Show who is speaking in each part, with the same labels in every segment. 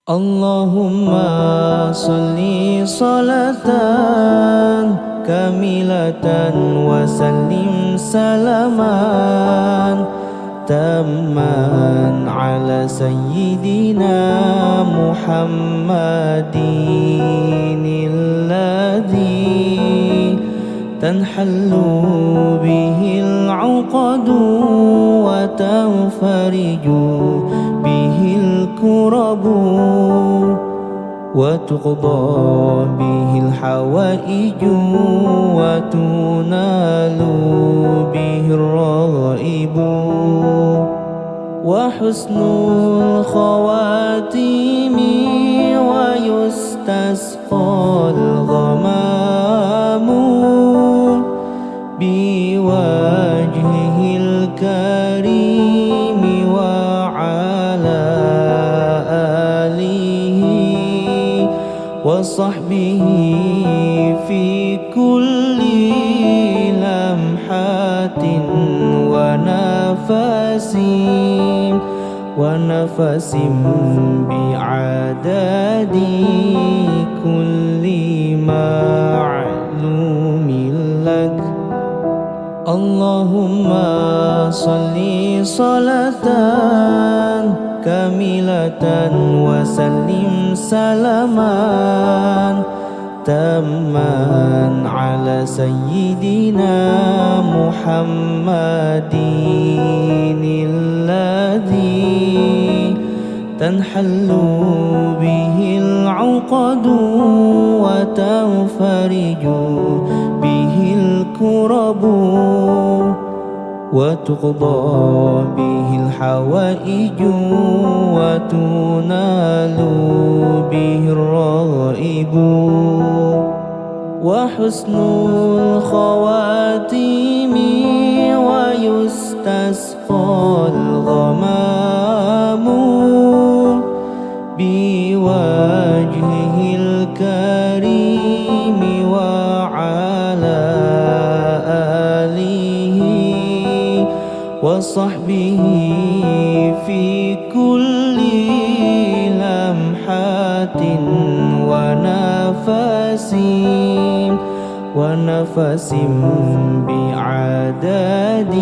Speaker 1: Allahumma salli salatan kamilatan wa sallim salaman tamman ala sayyidina Muhammadin alladhi tanhallu bihil uqadu wa tanfariju bihil kurabu وتقضى به الحوائج وتنال به الرغائب وحسن الخواتيم ويستسقى الغمام بوجهه الكريم وعلى وصحبه في كل لمحة ونفس بعدد كل معلوم لك. اللهم صل صلاة kamilatan wa sallim salaman tamman ala sayyidina Muhammadin alladhi tanhallu bihil uqadu wa tanfariju bihil kurabu وتقضى به الحوائج وتنال به الرغائب وحسن الخواتيم ويستسقى الغمام بوجهه الكريم وعلى وصحبه في كل لمحة ونفس بعدد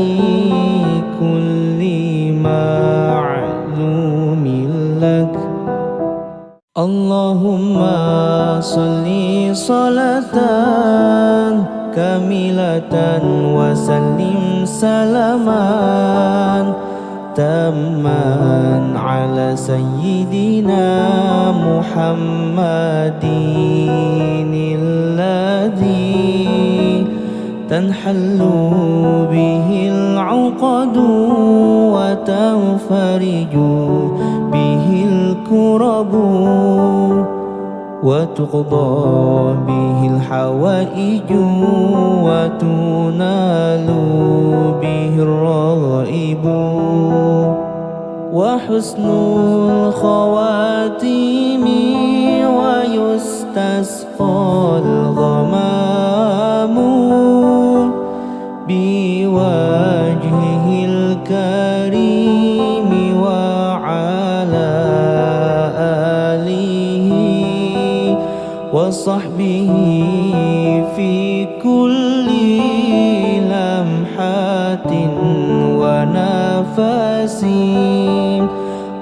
Speaker 1: كل معلوم لك. اللهم صل صلاة kamilatan wa sallim salaman tamman ala sayyidina Muhammadin alladhi tanhallu bihil uqadu wa tanfariju bihil kurabu وتقضى به الحوائج وتنال به الرغائب وحسن الخواتيم ويستسقى الغمام بوجهه الكريم وعلى وصحبه في كل لمحة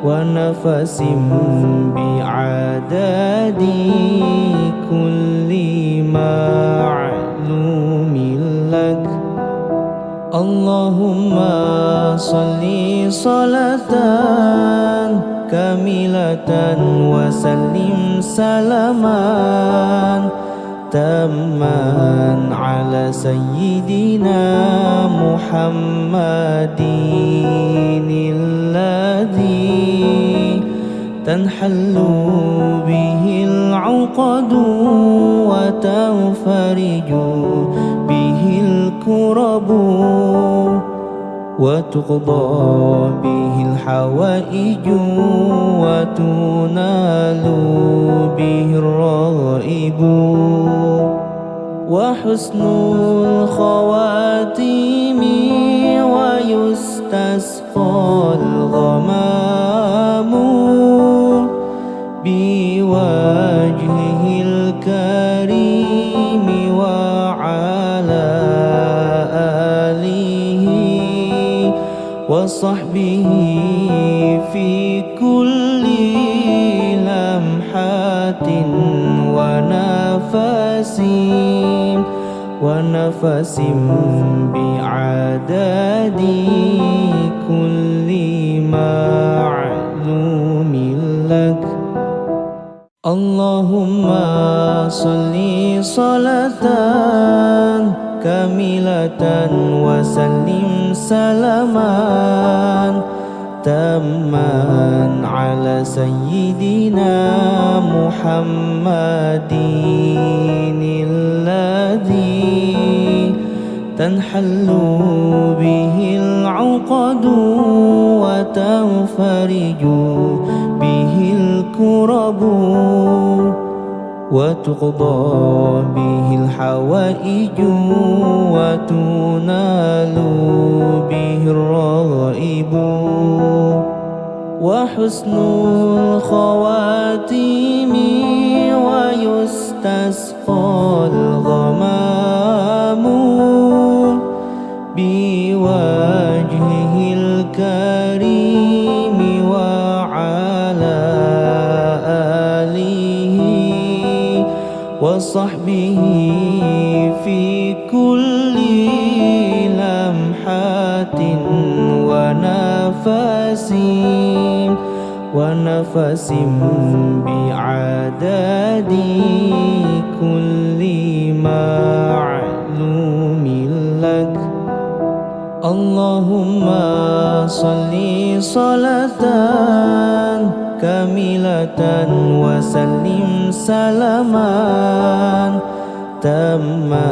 Speaker 1: ونفس بعدد كل معلوم لك. اللهم صل صلاة kamilatan wa sallim salaman tamman ala sayyidina Muhammadin alladhi tanhallu bihil uqadu wa tanfariju bihil kurabu وتقضى به الحوائج وتنال به الرغائب وحسن الخواتيم ويستسقى الغمام بوجهه الكريم وعلى آله وصحبه في كل لمحة ونفس بعدد كل معلوم لك. اللهم صل صلاة كاملة وسلم سلاما تاما على سيدنا محمد الذي تنحل به العقد وتنفرج به الكرب وتقضى به الحوائج وتنال به الرغائب وحسن الخواتيم ويستسقى الغمام بوجهه الكريم وعلى آله وصحبه في كل لمحة ونفس بعدد كل معلوم لك. اللهم صل صلاة كاملة وسلم سلاما تاما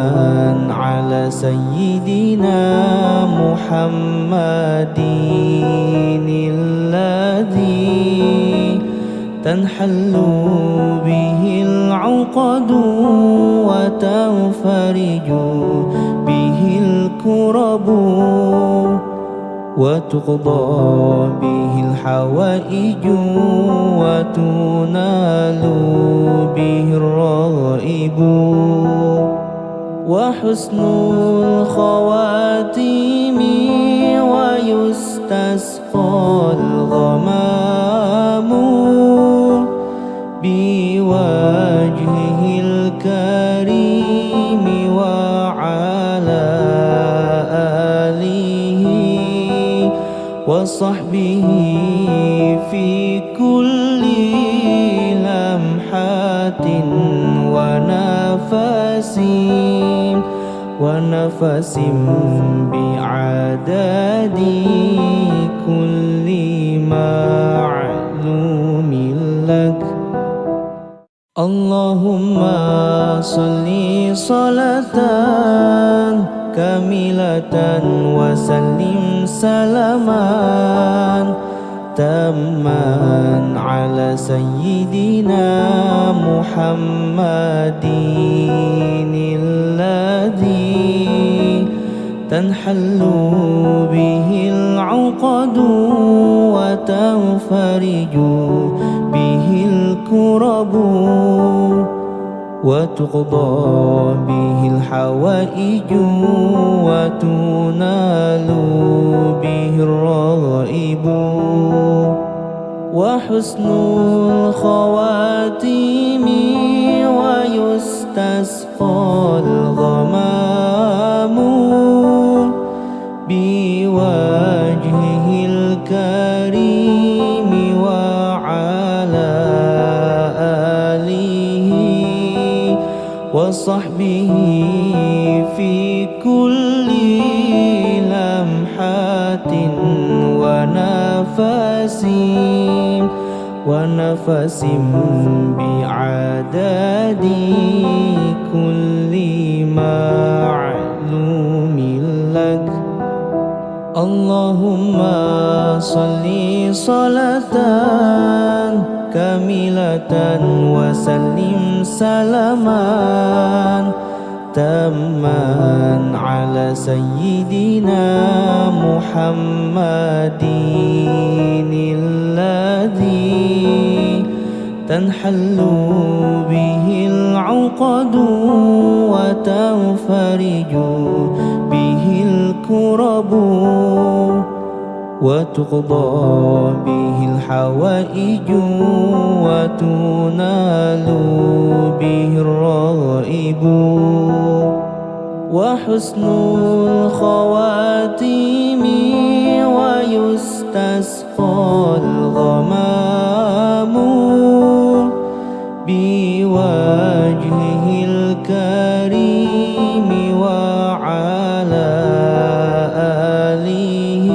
Speaker 1: على سيدنا محمد الذي تنحل به العقد وتنفرج به الكرب وتقضى به الحوائج وتنال به الرغائب وحسن الخواتيم ويستسقى الغمام بوجهه الكريم وعلى آله وصحبه في كل لمحة ونفس بعدد كل معلوم لك. اللهم صل صلاة كاملة وسلم سلاما تاما على سيدنا محمد الذي تنحل به العقد وتنفرج به الكرب وتقضى به الحوائج وتنال به الرغائب وحسن الخواتيم ويستسقى الغمام بوجهه الكريم وعلى آله وصحبه في كل لمحة ونفس بعدد كل معلوم لك. اللهم صل صلاة كاملة وسلم سلاما تاما على سيدنا محمد الذي تنحل به العقد وتنفرج به الكرب وتقضى به الحوائج وتنال به الرغائب وحسن الخواتيم ويستسقى الغمام بوجهه الكريم وعلى آله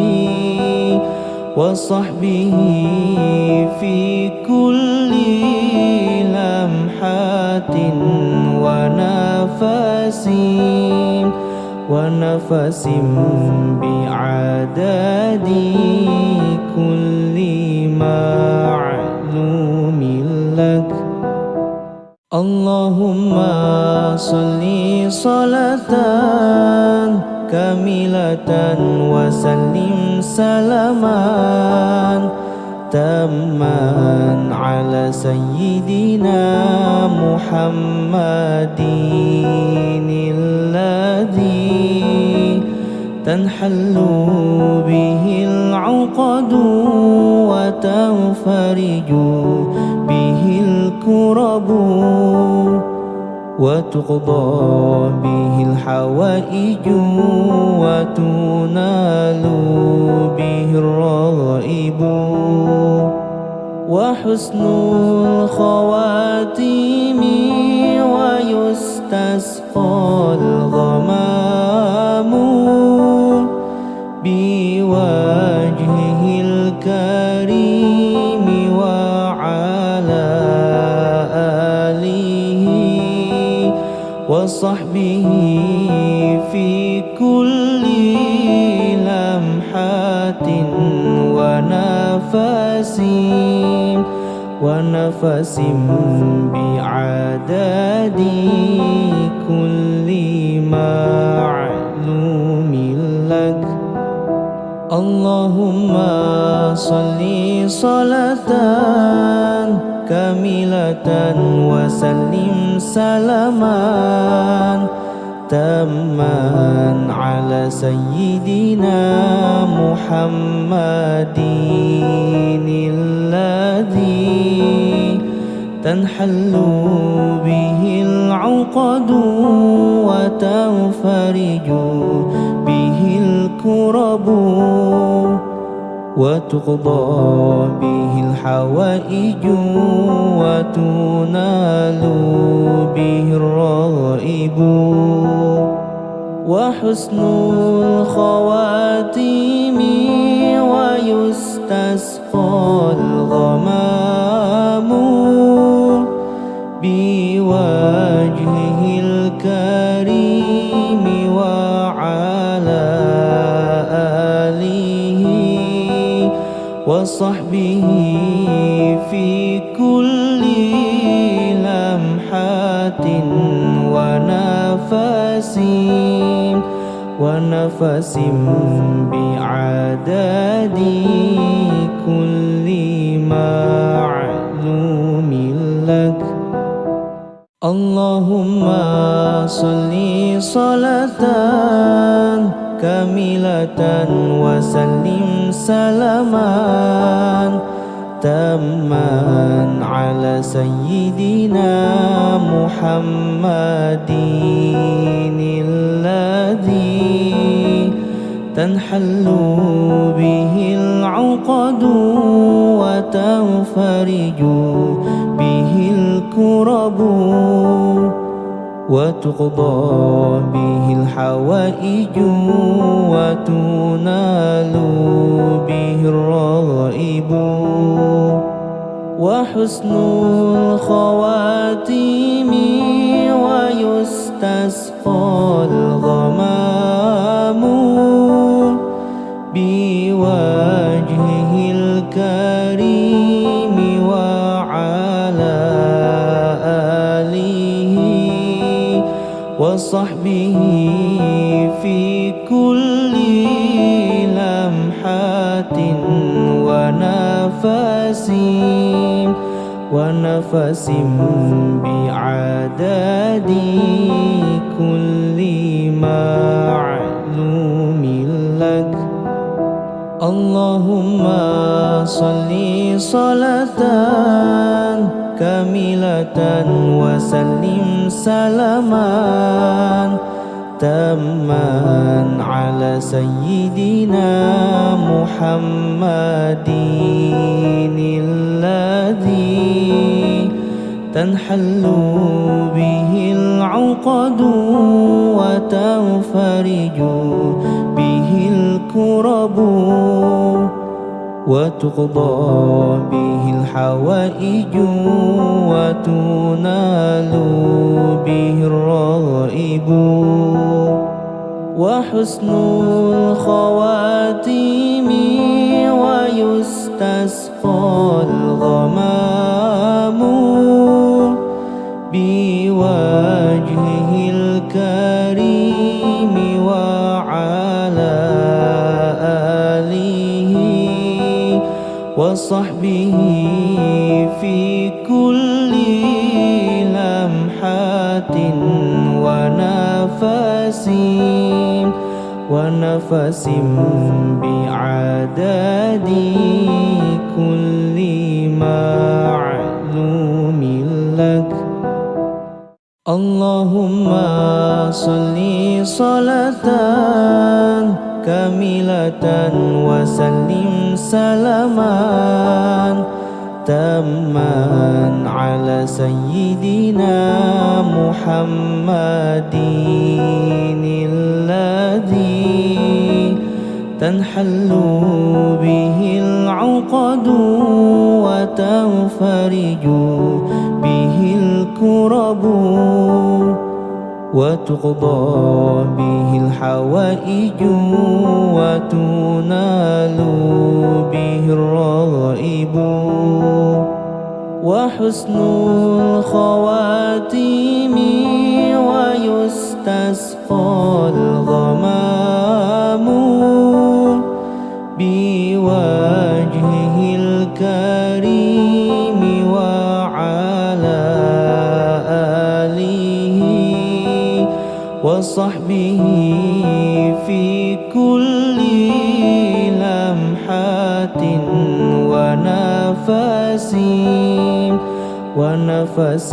Speaker 1: وصحبه في كل لمحة ونفس بعدد كل معلوم لك. اللهم صل صلاة كاملة وسلم سلاما تاما على سيدنا محمد الذي تنحل به العقد وتنفرج به الكرب وتقضى به الحوائج وتنال به الرغائب وحسن الخواتيم ويستسقى الغمام بوجهه الكريم وعلى آله وصحبه في كل لمحة ونفس بعدد كل معلوم لك. اللهم صل صلاة كاملة وسلم سلاما تاما على سيدنا محمد الذي تنحل به العقد وتنفرج به الكرب وتقضى به الحوائج وتنال به الرغائب وحسن الخواتيم ويستسقى الغمام بوجهه الكريم وعلى آله وصحبه في كل لمحة ونفس بعدد كل معلوم لك. اللهم صل صلاة كاملة وسلم سلاما تاما على سيدنا محمد الذي تنحل به العقد وتنفرج به الكرب وتقضى به الحوائج وتنال به الرغائب وحسن الخواتيم ويستسقى الغمام بوجهه الكريم وعلى آله وصحبه في كل لمحة ونفس ونفس بعدد كل معلوم لك. اللهم صل صلاة كاملة وسلم سلاما تاما على سيدنا محمد الذي تنحل به العقد وتنفرج به الكرب وتقضى به الحوائج وتنال به الرغائب وحسن الخواتيم ويستسقى الغمام بوجهه الكريم وعلى آله وصحبه في كل لمحة ونفس بعدد كل معلوم لك. اللهم صل صلاة كاملة وسلم سلاما تاما على سيدنا محمد الذي تنحل به العقد وتنفرج به الكرب وتقضى به الحوائج وتنال به الرغائب وحسن الخواتيم ويستسقى الغمام بوجهه الكريم وعلى آله وصحبه في كل لمحة ونفس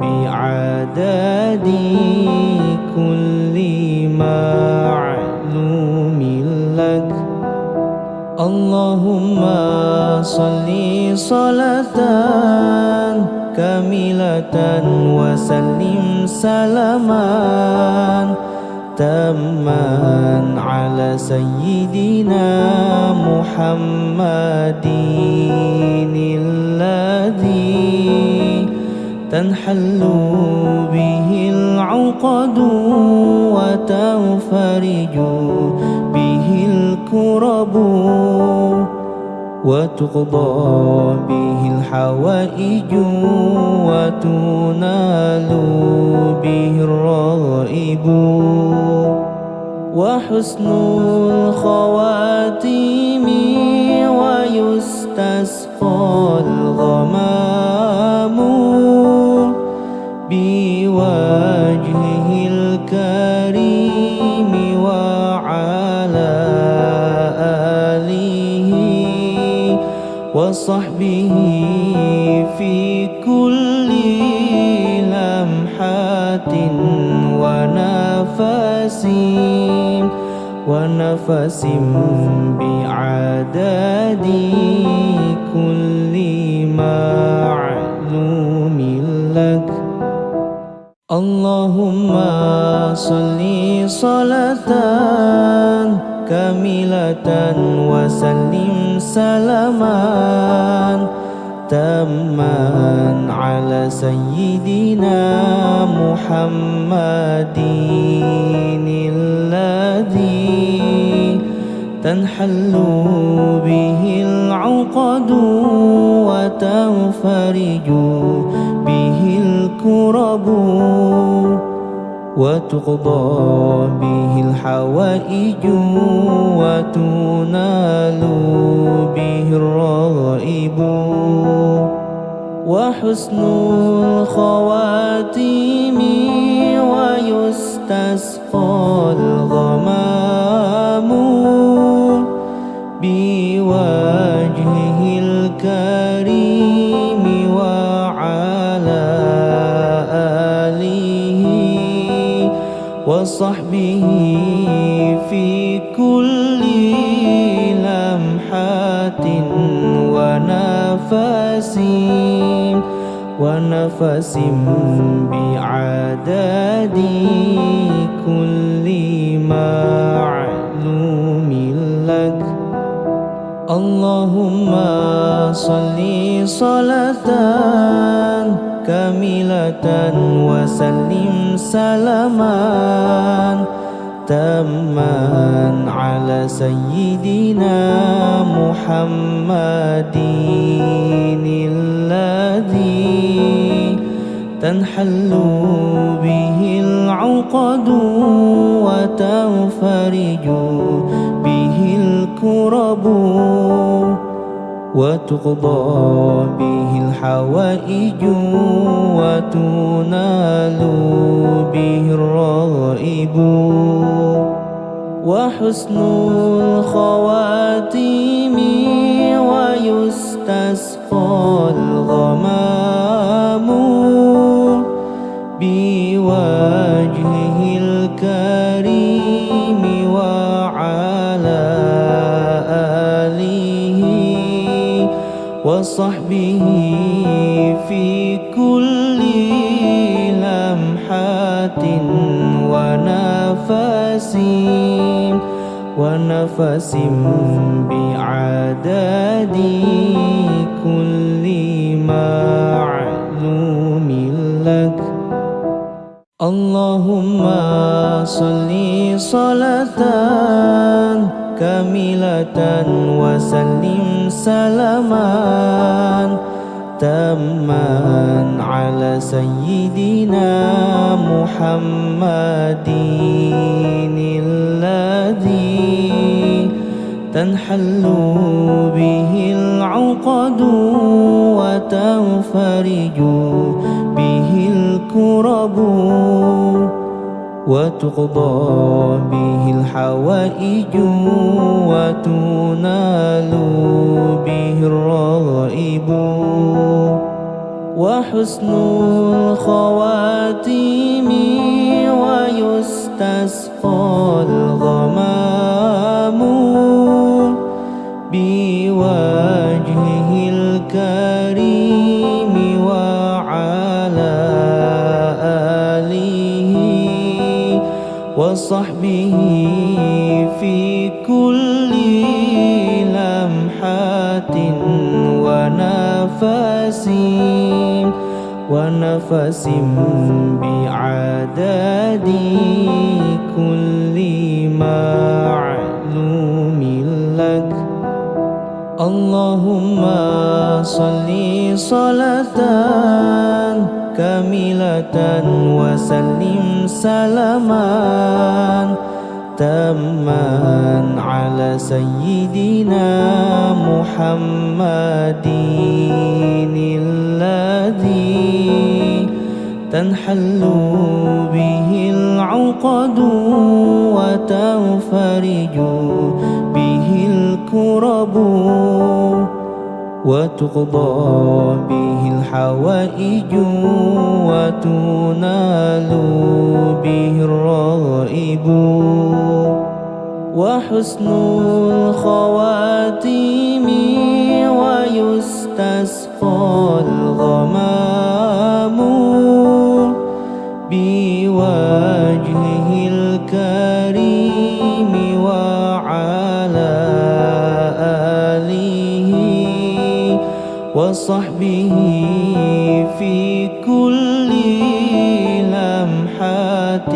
Speaker 1: بعدد كل معلوم لك. اللهم صل صلاة كاملة وسلم سلاما تاما على سيدنا محمد الذي تنحل به العقد وتنفرج به الكرب وتقضى به الحوائج وتنال تنال به الرغائب وحسن الخواتيم ويستسقى الغمام بوجهه الكريم وعلى آله وصحبه في كل لمحة ونفس بعدد كل معلوم لك. اللهم صل صلاة كاملة وسلم سلاما تاما على سيدنا محمد الذي تنحل به العقد وتنفرج به الكرب وتقضى به الحوائج وتنال به الرغائب وحسن الخواتيم ويستسقى الغمام بوجهه الكريم وعلى آله وصحبه في كل لمحة ونفس بعدد كل معلوم لك. اللهم صل صلاة كاملة وسلم سلاما تاما على سيدنا محمد الذي تنحل به العقد وتنفرج به الكرب وتقضى به الحوائج وتنال به الرغائب وحسن الخواتيم ويستسقى الغمام بوجهه الكريم وعلى آله وصحبه في كل لمحة ونفس بعدد كل معلوم لك. اللهم صل صلاة كاملة وسلم سلاما تاما على سيدنا محمد الذي تنحل به العقد وتنفرج به الكرب وتقضى به الحوائج وتنال به الرغائب وحسن الخواتيم ويستسقى الغمام بوجهه الكريم وعلى آله وصحبه في كل لمحة ونفس بعدد كل معلوم لك. اللهم صل صلاة كاملة وسلم سلاما تاما على سيدنا محمد الذي تنحل به العقد وتنفرج به الكرب وتقضى به الحوائج وتنال به الرغائب وحسن الخواتيم ويستسقى الغمام بوجهه الكريم وعلى آله وصحبه في كل لمحة ونفس بعدد كل معلوم لك. اللهم صل صلاة كاملة وسلم سلاما تاما على سيدنا محمد الذي تنحل به العقد وتنفرج به الكرب وتقضى به الحوائج وتنال به الرغائب وحسن الخواتيم ويستسقى الغمام بوجهه الكريم وعلى آله وصحبه في كل لمحة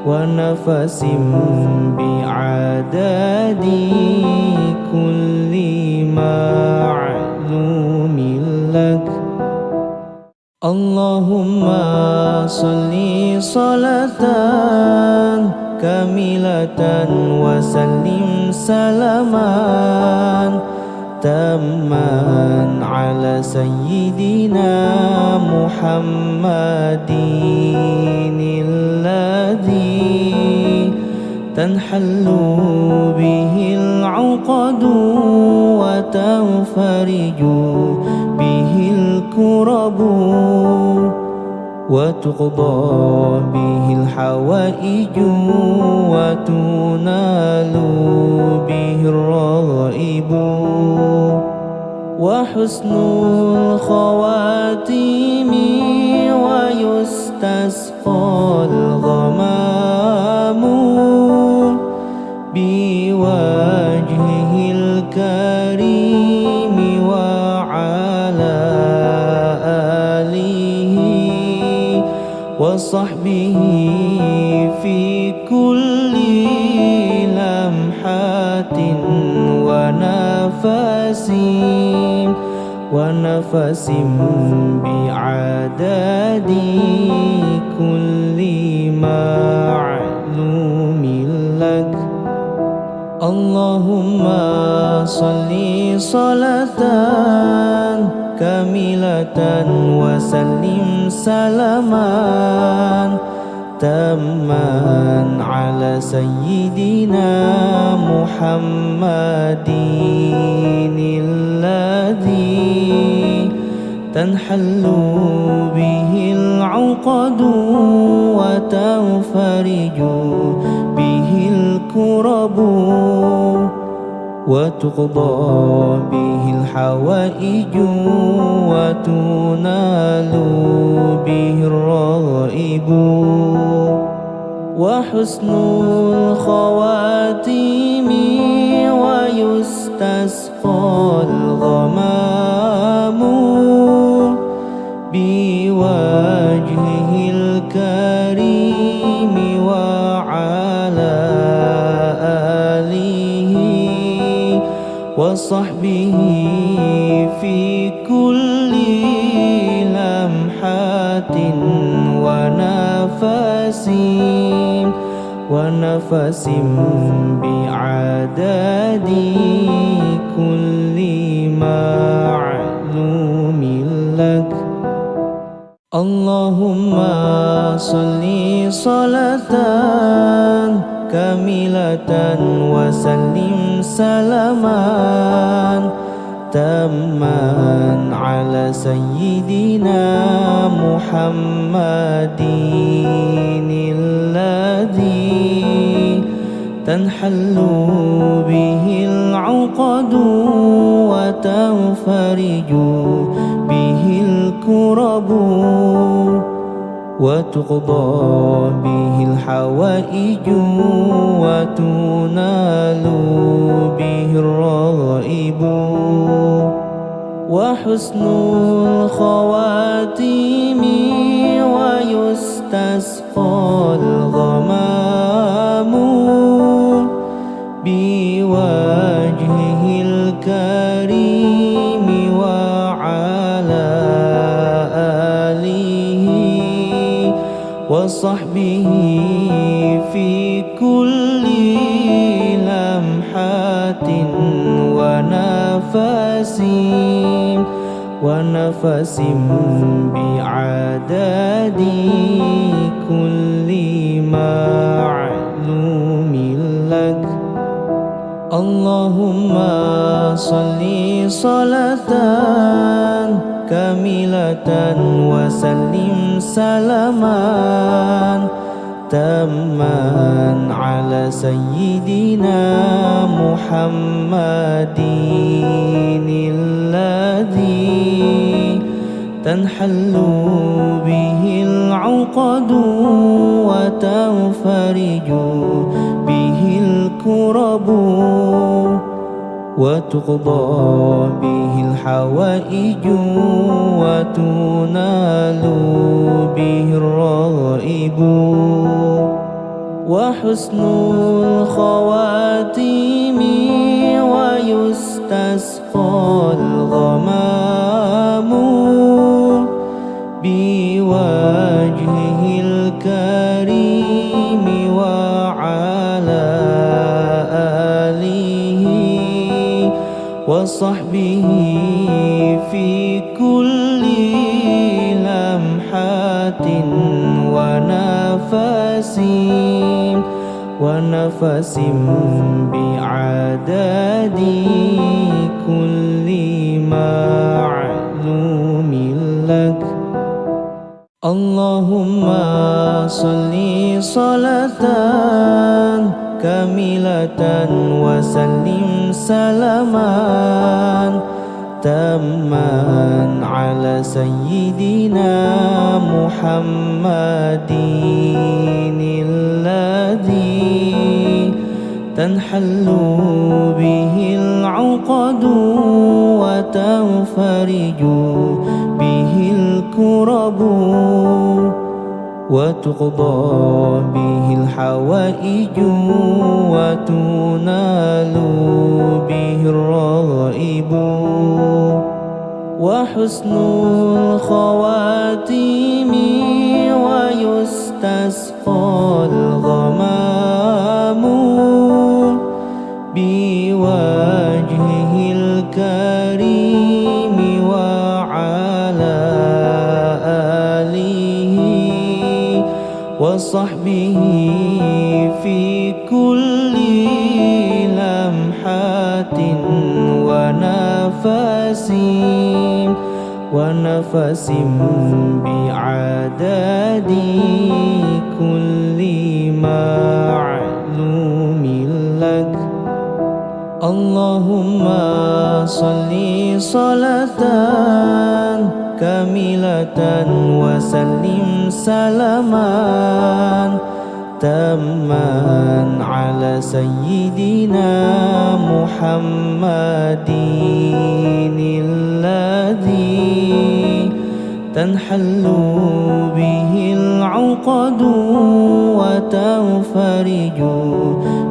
Speaker 1: ونفس بعدد كل معلوم لك. اللهم صل صلاة كاملة وسلم سلاما تاما على سيدنا محمد الذي تنحل به العقد وتنفرج به الكرب وتقضى به الحوائج وتنال به الرغائب وحسن الخواتيم ويستسقى الغمام بوجهه الكريم وعلى آله وصحبه في كل لمحة ونفس بعدد كل معلوم لك. اللهم صل صلاة كاملة وسلم سلاما تاما على سيدنا محمد الذي تنحل به العقد وتنفرج به الكرب وتقضى به الحوائج وتنال به الرغائب وحسن الخواتيم ويستسقى الغمام بوجهه الكريم وعلى آله وصحبه في كل لمحة ونفس بعدد كل معلوم لك. اللهم صل صلاة كاملة وسلم سلاما تاما على سيدنا محمد الذي تنحل به العقد وتنفرج به الكرب وتقضى به الحوائج وتنال به الرغائب وحسن الخواتيم ويستسقى الغمام بوجهه الكريم وعلى آله وصحبه في كل لمحة ونفس بعدد كل معلوم لك. اللهم صل صلاة كاملة وسلم سلاما تاما على سيدنا محمد الذي تنحل به العقد وتنفرج به الكرب وتقضى به الحوائج وتنال به الرغائب وحسن الخواتيم ويستسقى الغمام بوجهه الكريم وعلى آله وصحبه وصحبه في كل لمحة ونفس بعدد كل معلوم لك. اللهم صل صلاة كاملة وسلم سلاما تاما على سيدنا محمد الذي تنحل به العقد وتنفرج به الكرب وتقضى به الحوائج وتنال به الرغائب وحسن الخواتيم ويستسقى الغمام بوجهه الكريم وعلى آله وصحبه في كل لمحة ونفس بعدد كل معلوم لك. اللهم صل صلاة كاملة وسلم سلاما تاما على سيدنا محمد الذي تنحل به العقد وتنفرج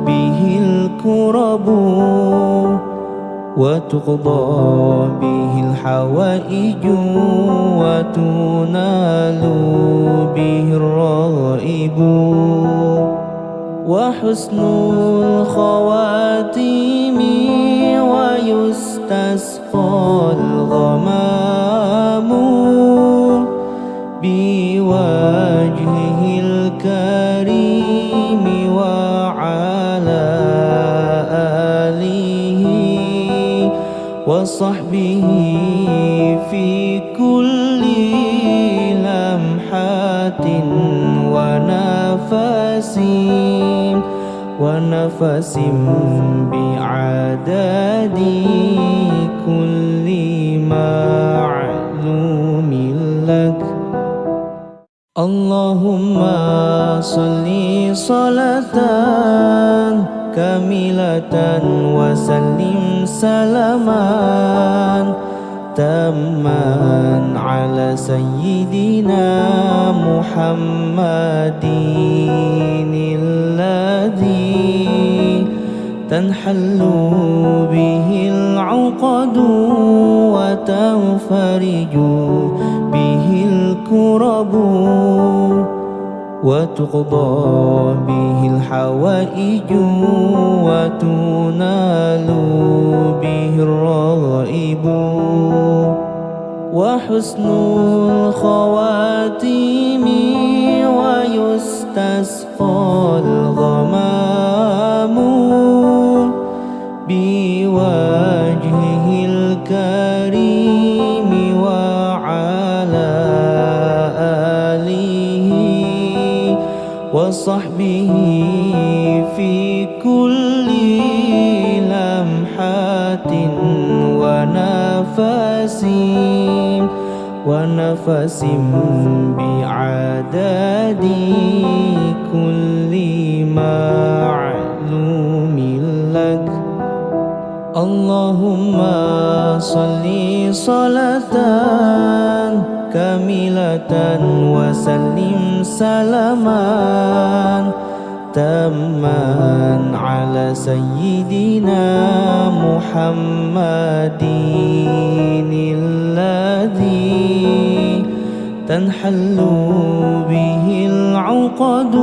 Speaker 1: به الكرب وتقضى به الحوائج وتنال به الرغائب وحسن الخواتيم ويستسقى الغمام بوجهه الكريم وعلى آله وصحبه في كل لمحة ونفس بعدد كل معلوم لك. اللهم صل صلاة كاملة وسلم سلاما تاما على سيدنا محمد الذي تنحل به العقد وتنفرج به الكرب وتقضى به الحوائج وتنال به الرغائب وحسن الخواتيم ويستسقى الغمام بوجهه الكريم وعلى آله وصحبه في كل لمحة ونفس بعدد كل معلوم لك. اللهم صل صلاة كاملة وسلم سلاما تاما على سيدنا محمد الذي تنحل به العقد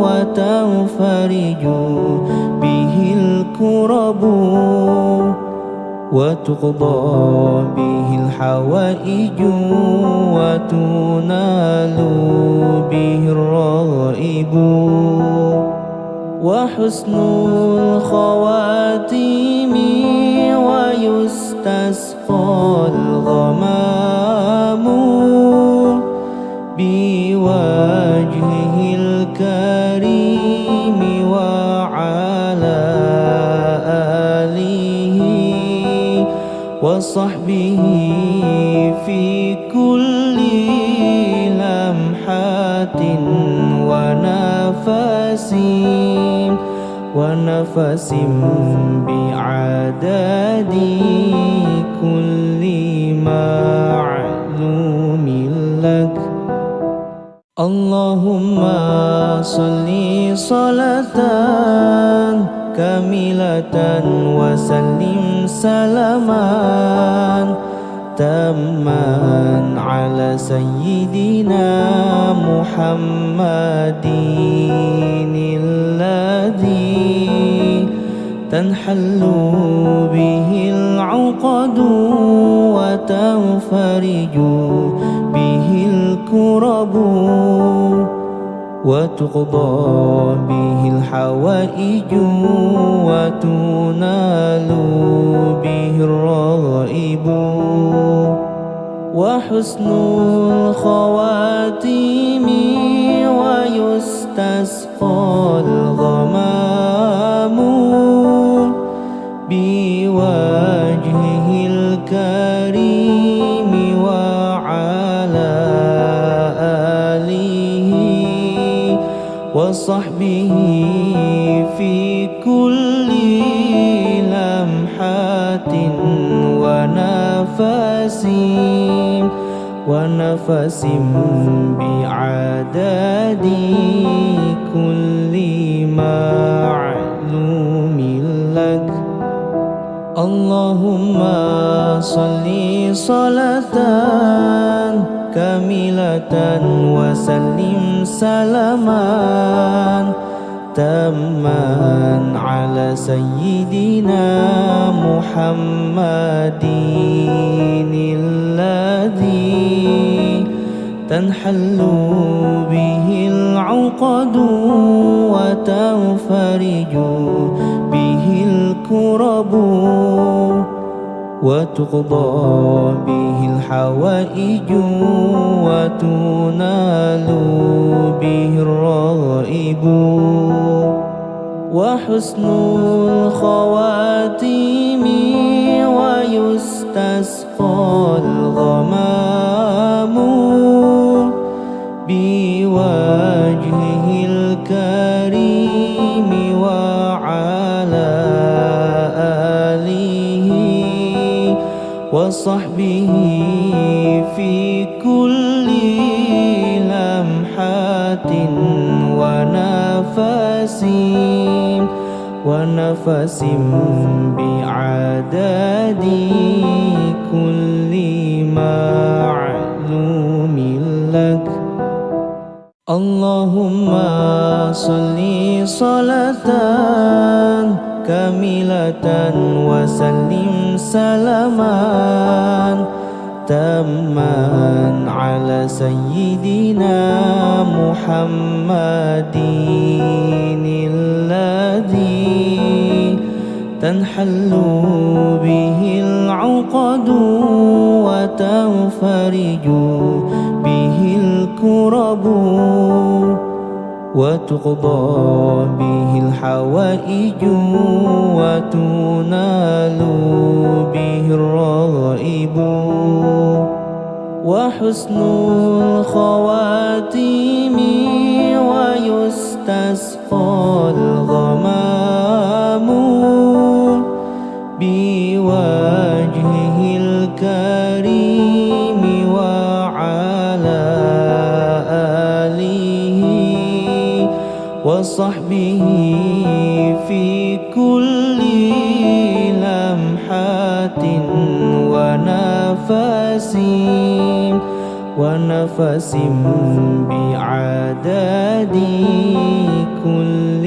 Speaker 1: وتنفرج به الكرب وتقضى به الحوائج وتنال به الرغائب وحسن الخواتيم ويستسقى الغمام بوجهه الكريم وعلى آله وصحبه في كل لمحة ونفس بعدد كل معلوم لك. اللهم صل صلاة كاملة وسلم سلاما تاما على سيدنا محمد الذي تنحل به العقد وتنفرج به الكرب وتقضى به الحوائج وتنال به الرغائب وحسن الخواتيم ويستسقى الغمام بوجهه الكريم وعلى آله وصحبه في كل لمحة ونفس بعدد كل معلوم لك. اللهم صل صلاة كاملة وسلم سلاما تاما على سيدنا محمد الذي تنحل به العقد وتنفرج به الكرب وتقضى به الحوائج وتنال به الرغائب وحسن الخواتيم ويستسقى الغمام بوجهه الكريم وعلى آله وصحبه في كل لمحة ونفس بعدد كل معلوم لك. اللهم صل صلاة كاملة وسلم سلاما تاما على سيدنا محمد الذي تنحل به العقد وتنفرج به الكرب وتقضى به الحوائج وتنال به الرغائب وحسن الخواتيم ويستسقى الغمام بوجهه الكريم وعلى آله وصحبه في كل لمحة ونفس بعدد كل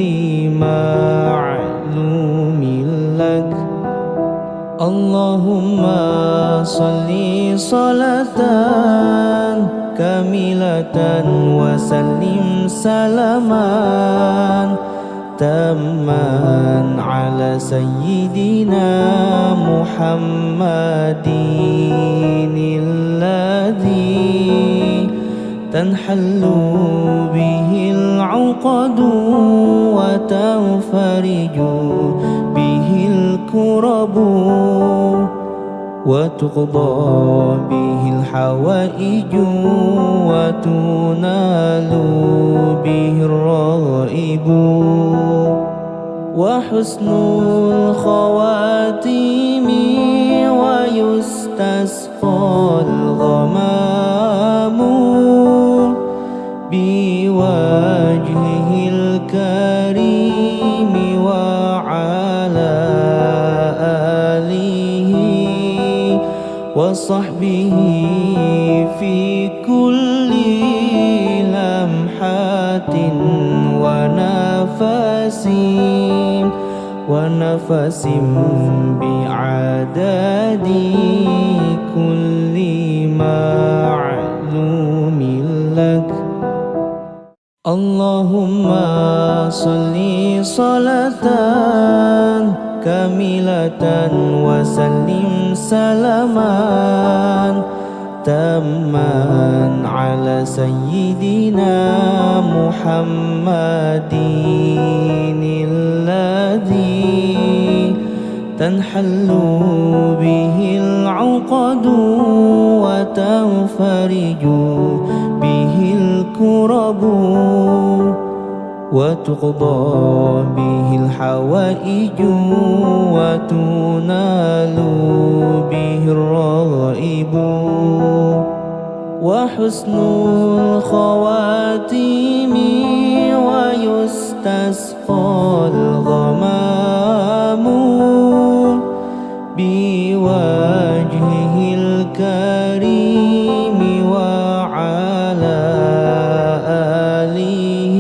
Speaker 1: معلوم لك. اللهم صل صلاة كاملة وسلم سلاما تاما على سيدنا محمد الذي تنحل به العقد وتنفرج به الكرب وتقضى به الحوائج وتنال به الرغائب وحسن الخواتيم ويستسقى الغمام بوجهه الكريم وعلى آله وصحبه في كل لمحة ونفس بعدد كل معلوم لك. اللهم صل صلاة كاملة وسلم سلاما تاما على سيدنا محمد الذي تنحل به العقد وتنفرج به الكرب وتقضى به الحوائج وتنال به الرغائب وحسن الخواتيم ويستسقى الغمام بوجهه الكريم وعلى آله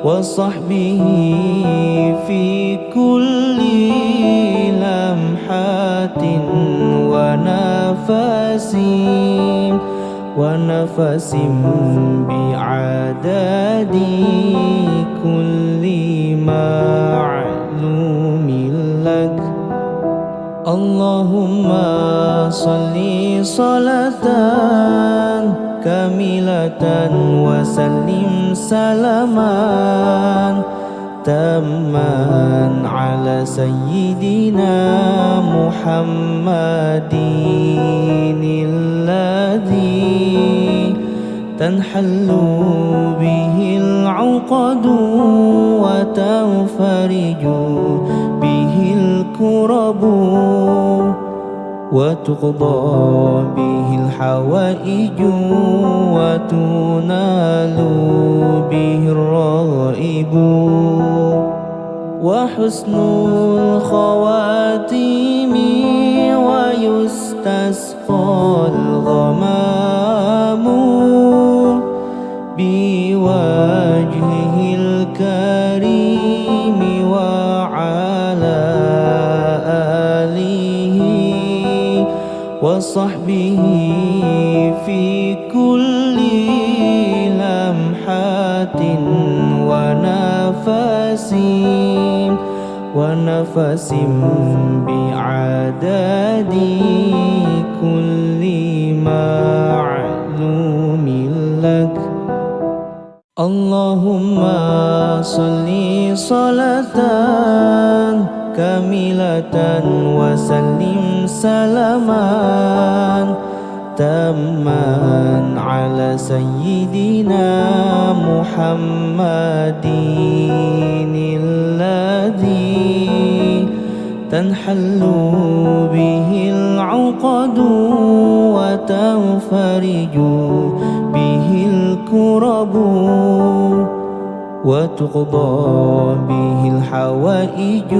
Speaker 1: وصحبه في كل لمحة ونفس بعدد كل معلوم لك. اللهم صل صلاة كاملة وسلم سلاما تاما على سيدنا محمد الذي تنحل به العقد وتنفرج به الكرب وتقضى به الحوائج وتنال به الرغائب وحسن الخواتيم ويستسقى الغمام بوجهه الكريم وعلى آله وصحبه في كل لمحة ونفس بعدد كل معلوم لك. اللهم صل صلاة كاملة وسلم سلاما تاما على سيدنا محمد الذي تنحل به العقد وتنفرج به الكرب وتقضى به الحوائج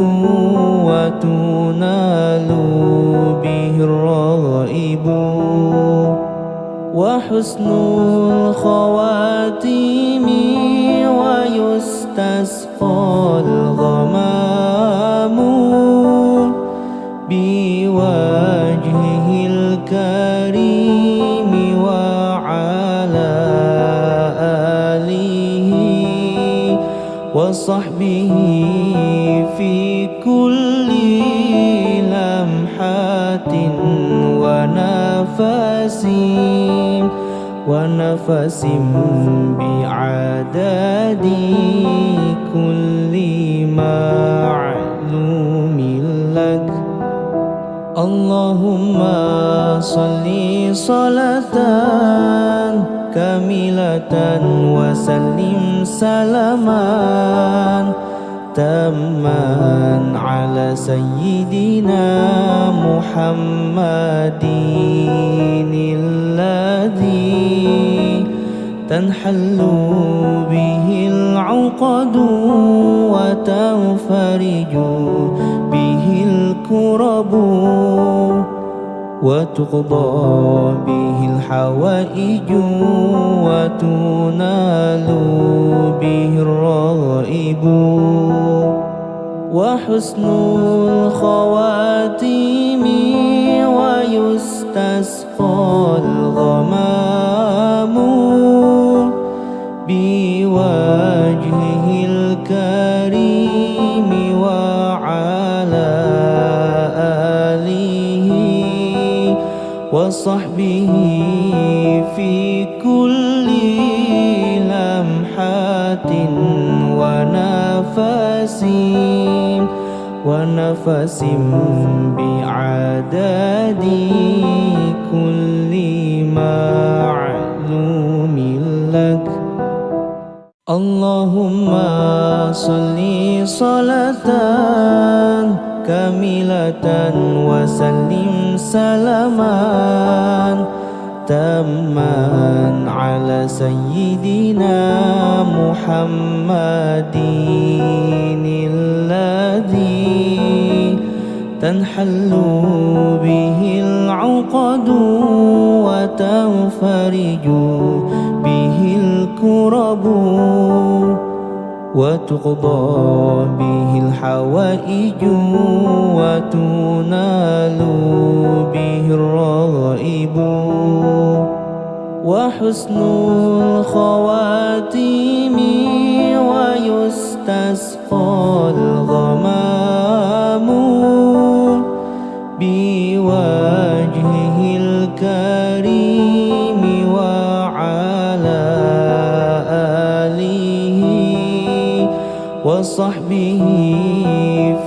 Speaker 1: وتنال به الرغائب وحسن الخواتيم ويستسقى الغمام الكريم وعلى آله وصحبه في كل لمحة ونفس بعدد كل معلوم لك. اللهم صل صلاة كاملة وسلم سلاما تاما على سيدنا محمد الذي تنحل به العقد وتنفرج به الكرب وتقضى به الحوائج وتنال به الرغائب وحسن الخواتيم ويستسقى الغمام بوجهه الكريم وعلى آله وصحبه في كل لمحة ونفس بعدد كل معلوم لك. اللهم صل صلاة كاملة وسلم سلاما تاما على سيدنا محمد الذي تنحل به العقد وتنفرج به الكرب وتقضى به الحوائج وتنال به الرغائب وحسن الخواتيم ويستسقى الغمام بوجهه الكريم وعلى آله وصحبه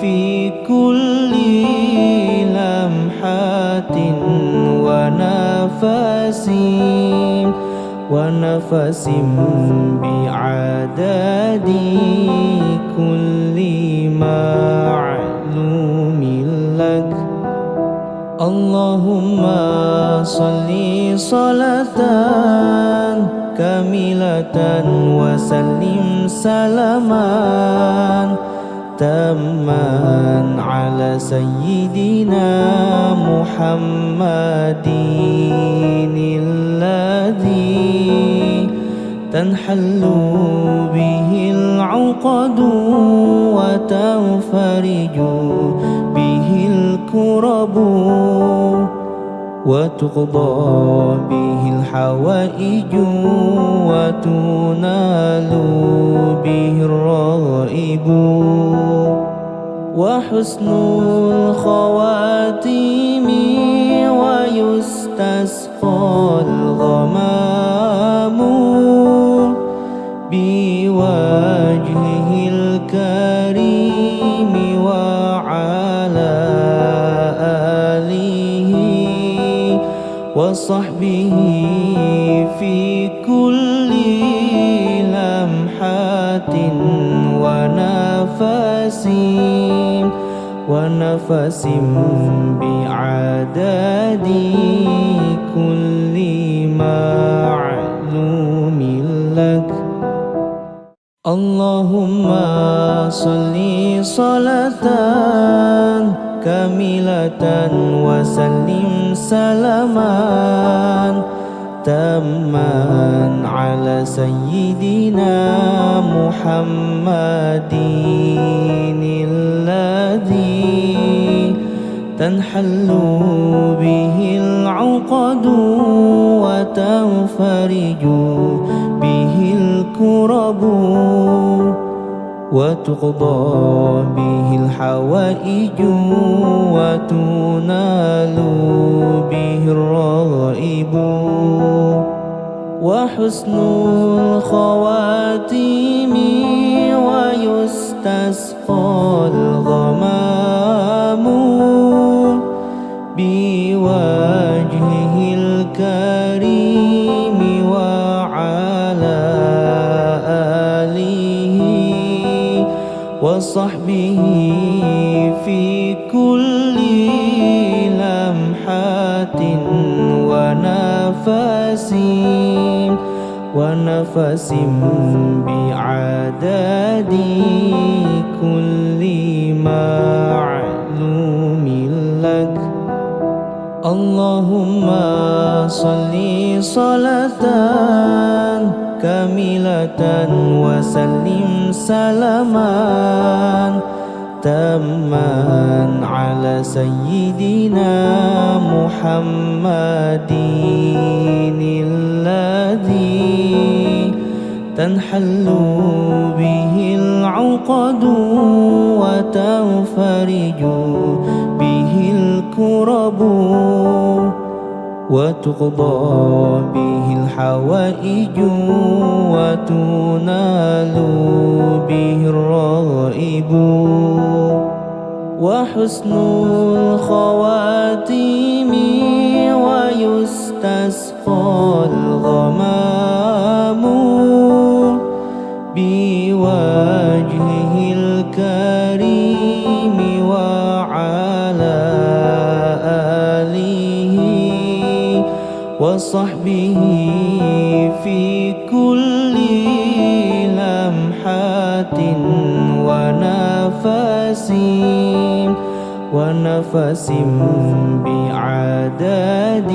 Speaker 1: في كل لمحة ونفس بعدد كل معلوم لك. اللهم صل صلاة كاملة وسلم سلاما تاما على سيدنا محمد الذي تنحل به العقد وتنفرج به الكرب وتقضى به الحوائج وتنال به الرغائب وحسن الخواتيم ويستسقى الغمام بوجهه الكريم وعلى آله وصحبه في كل لمحة ونفس بعدد كل معلوم لك. اللهم صل صلاة كاملة وسلم سلاما تاما على سيدنا محمد الذي تنحل به العقد وتنفرج به الكرب وتقضى به الحوائج وتنال به الرغائب وحسن الخواتيم ويستسقى الغمام بوجهه الكريم وعلى آله وصحبه في كل لمحة ونفس بعدد كل معلوم لك. اللهم صل صلاة كاملة وسلم سلاما تاما على سيدنا محمد الذي تنحل به العقد وتنفرج به الكرب وتقضى به الحوائج وتنال به الرغائب وحسن الخواتيم ويستسقى الغمام بوجهه الكريم وعلى آله وصحبه في كل لمحة ونفس بعدد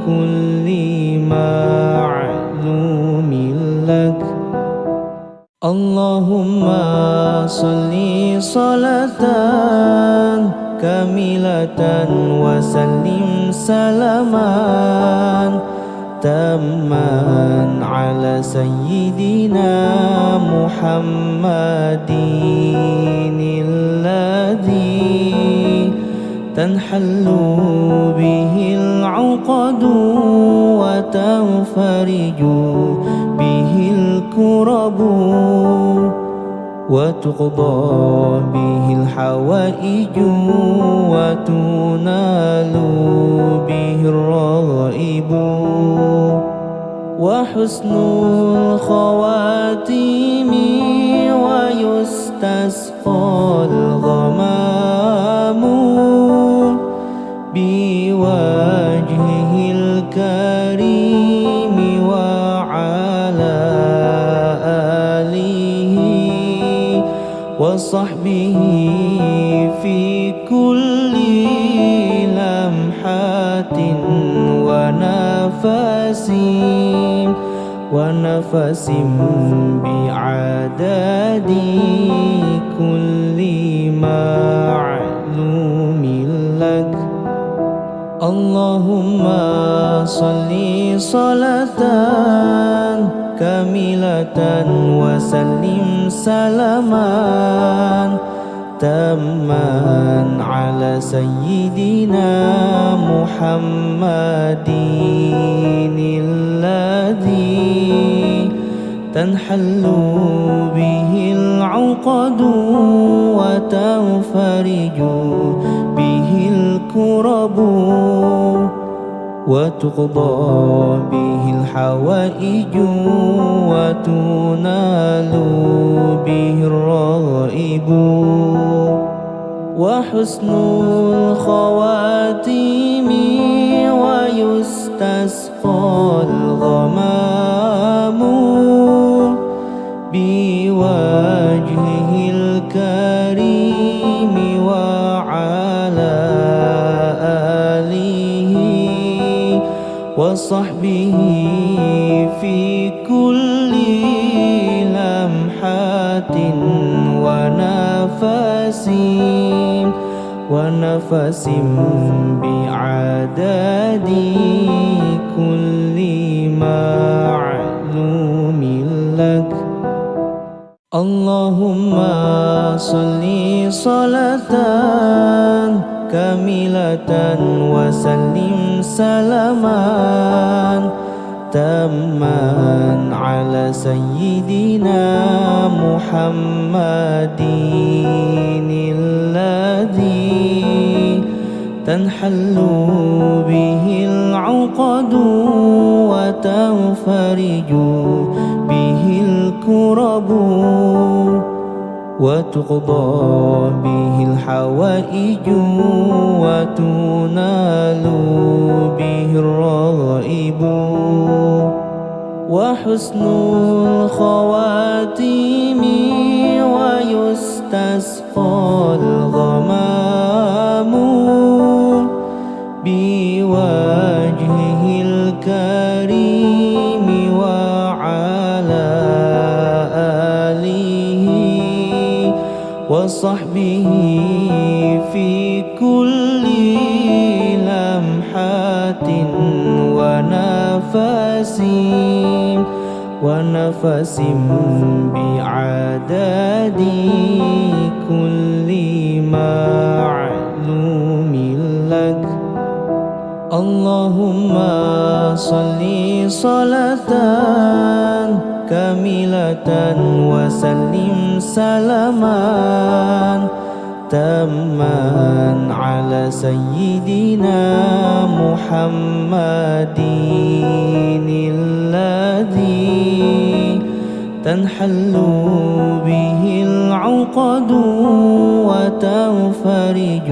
Speaker 1: كل معلوم لك. اللهم صل صلاة كاملة وسلم سلاما تاما على سيدنا محمد الذي تنحل به العقد وتنفرج به الكرب وتقضى به الحوائج وتنال به الرغائب وحسن الخواتيم ويستسقى الغمام بوجهه الكريم وعلى آله وصحبه في كل لمحة ونفس بعدد كل معلوم لك. اللهم صل صلاة كاملة وسلم سلاما تاما على سيدنا محمد الذي تنحل به العقد وتنفرج به الكرب وتقضى به الحوائج وتنال به الرغائب وحسن الخواتيم ويستسقى الغمام بوجهه الكريم وعلى آله وصحبه في كل لمحة ونفس بعدد كل معلوم لك. اللهم صل صلاة كاملة وسلم سلاما تاما على سيدنا محمد الذي تنحل به العقد وتنفرج به الكرب وتقضى به الحوائج وتنال به الرغائب وحسن الخواتيم ويستسقى الغمام بوجهه الكريم وعلى آله وصحبه في كل لمحة ونفس بعدد كل معلوم لك. اللهم صل صلاة كاملة وسلم سلاما تاما على سيدنا محمد الذي تنحل به العقد وتنفرج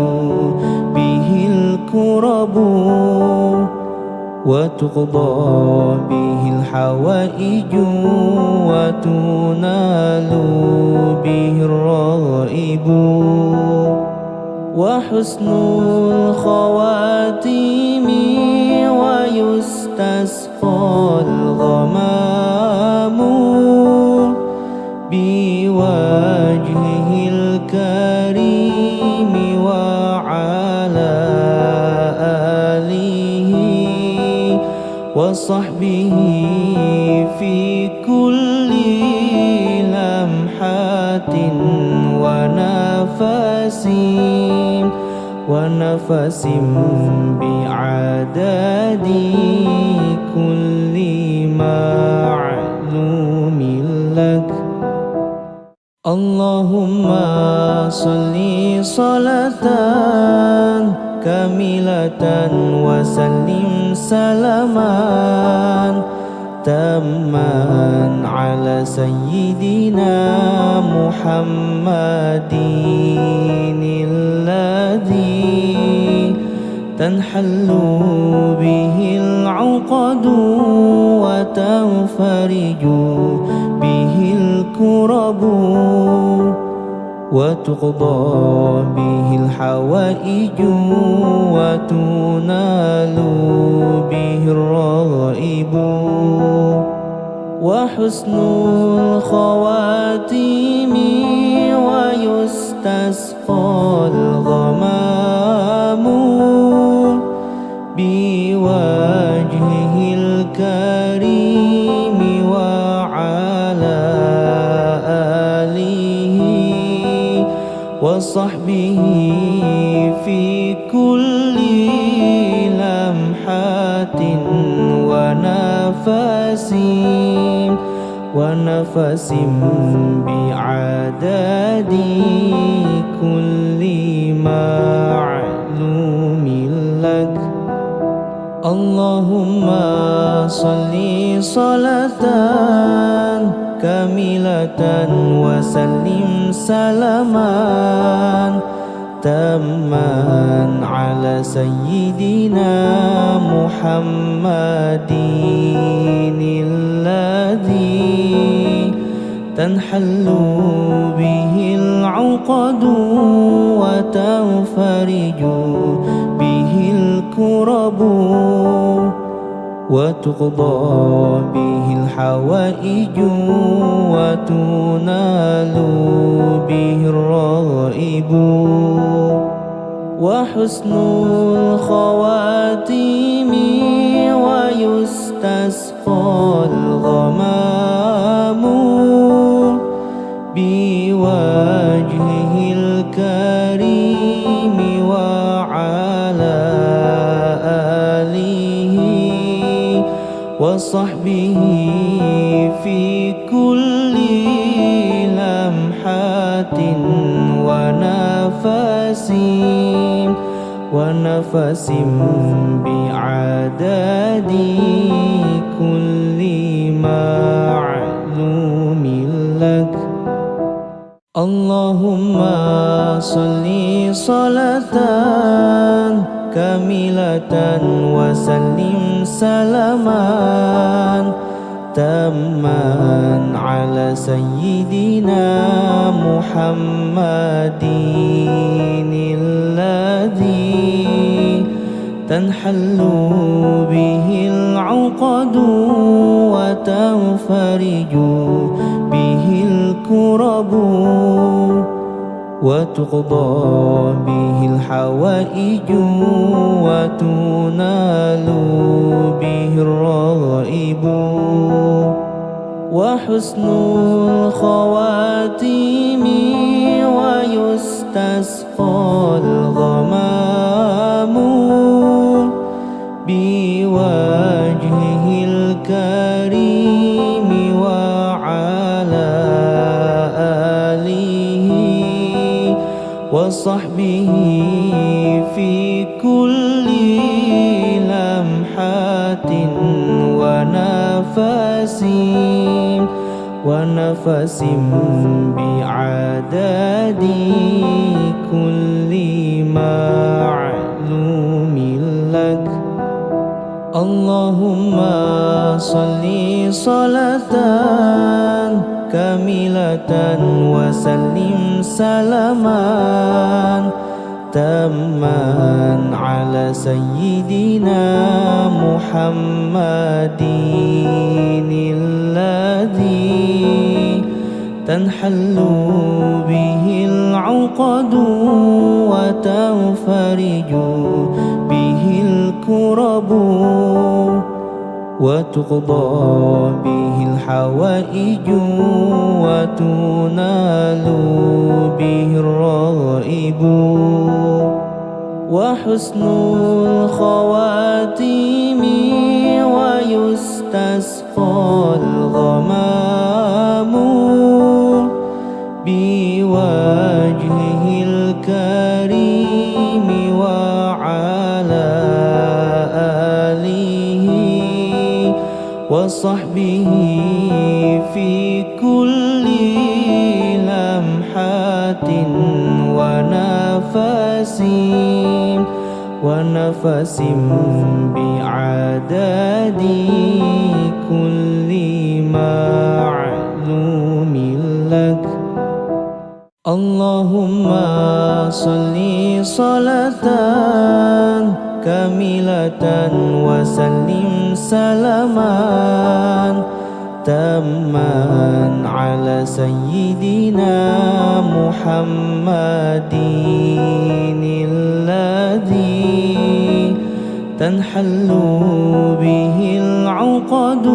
Speaker 1: به الكرب وتقضى به الحوائج وتنال به الرغائب وحسن الخواتيم ويستسقى الغمام بوجهه الكريم وعلى آله وصحبه في كل لمحة ونفس بعدد كل معلوم لك. اللهم صل صلاة كاملة وسلم سلاما تاما على سيدنا محمد الذي تنحل به العقد وتنفرج به الكرب وتقضى به الحوائج وتنال به الرغائب وحسن الخواتيم ويستسقى الغمام بوجهه الكريم وعلى آله وصحبه في كل لمحة ونفس بعدد كل معلوم لك. اللهم صل صلاة كاملة وسلم سلاما تاما على سيدنا محمد الذي تنحل به العقد وتنفرج به الكرب وتقضى به الحوائج وتنال به الرغائب وحسن الخواتيم ويستسقى الغمام بوجهه الكريم وعلى آله وصحبه في كل لمحة ونفس بعدد كل معلوم لك. اللهم صل صلاة كاملة وسلم سلاما تاما على سيدنا محمد الذي تنحل به العقد وتنفرج به الكرب وتقضى به الحوائج وتنال به الرغائب وحسن الخواتيم ويستسقى الغمام بوجهه الكريم وعلى آله وصحبه في كل لمحة ونفس بعدد كل معلوم لك. اللهم صل صلاة كاملة وسلم سلاما تاما على سيدنا محمد الذي تنحل به العقد وتنفرج به الكرب وتقضى به الحوائج وتنال به الرغائب وحسن الخواتيم ويستسقى الغمام بوجهه الكريم وعلى آله وصحبه في كل لمحة ونفس بعدد كل معلوم لك. اللهم صل صلاة كاملة وسلم سلاما تاما على سيدنا محمد الذي تنحل به العقد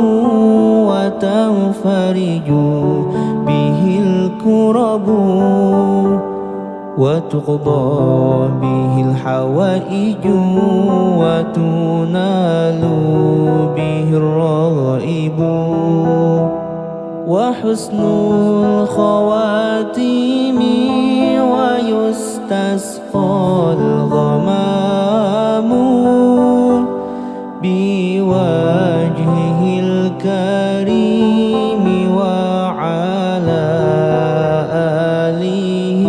Speaker 1: وتنفرج به الكرب وتقضى به الحوائج وتنال به الرغائب وحسن الخواتيم ويستسقى الغمام بوجهه الكريم وعلى آله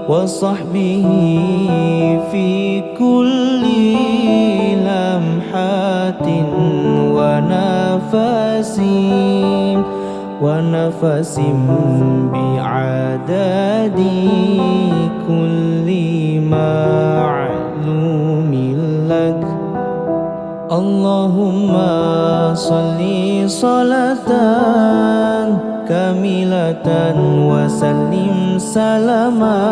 Speaker 1: وصحبه في كل لمحة ونفس بعدد كل معلوم لك. اللهم صل صلاة كاملة وسلم سلاما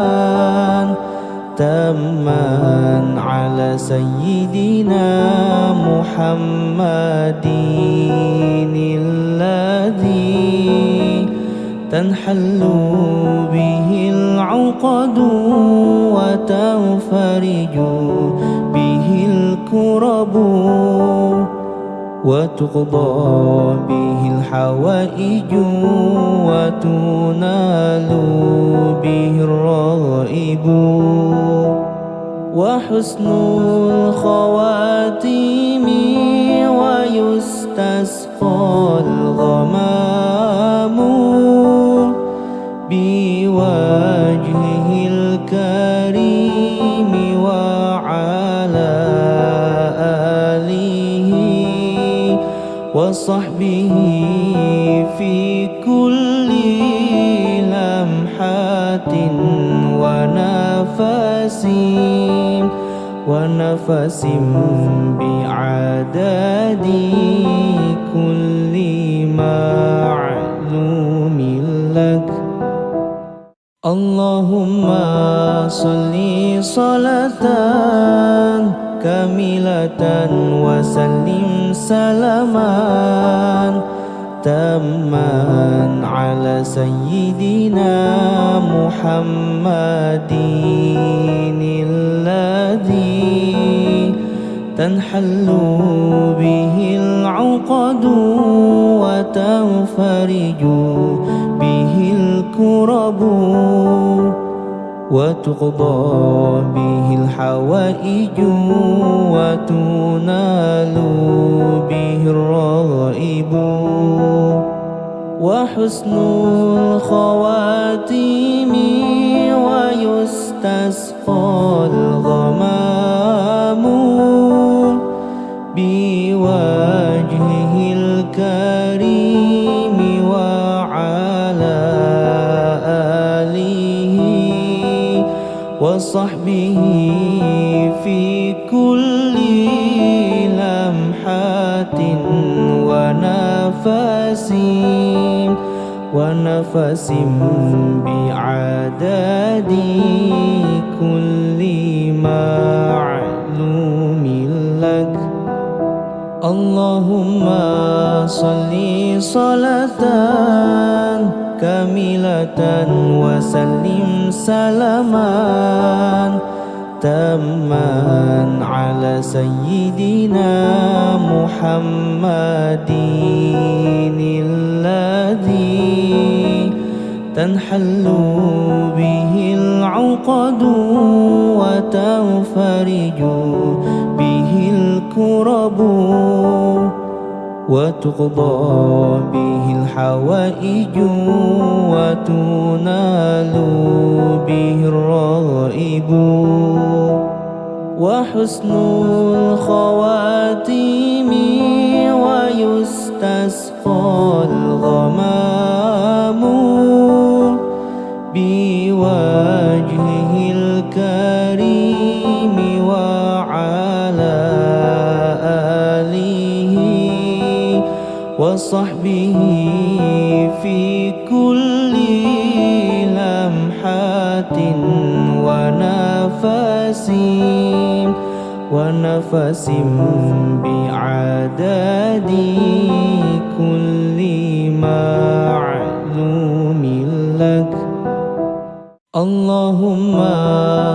Speaker 1: تاما على سيدنا محمد الذي تنحل به العقد وتنفرج به الكرب وتقضى به الحوائج وتنال به الرغائب وحسن الخواتيم ويستسقى الغمام بوجهه الكريم وعلى آله وصحبه في كل لمحة ونفس بعدد كل معلوم لك. اللهم صل صلاة كاملة وسلم سلاما تاما على سيدنا محمد الذي تنحل به العقد وتنفرج به الكرب وتقضى به الحوائج وتنال به الرغائب وحسن الخواتيم ويستسقى الغمام بوجهه الكريم وعلى آله وصحبه في كل لمحة ونفس بعدد كل معلوم لك. اللهم صل صلاة كاملة وسلم سلاما تاما على سيدنا محمد الذي تنحل به العقد وتنفرج به الكرب وتقضى به الحوائج وتنال به الرغائب وحسن الخواتيم ويستسقى الغمام بوجهه الكريم وعلى آله وصحبه في كل لمحة ونفس بعدد كل معلوم لك. اللهم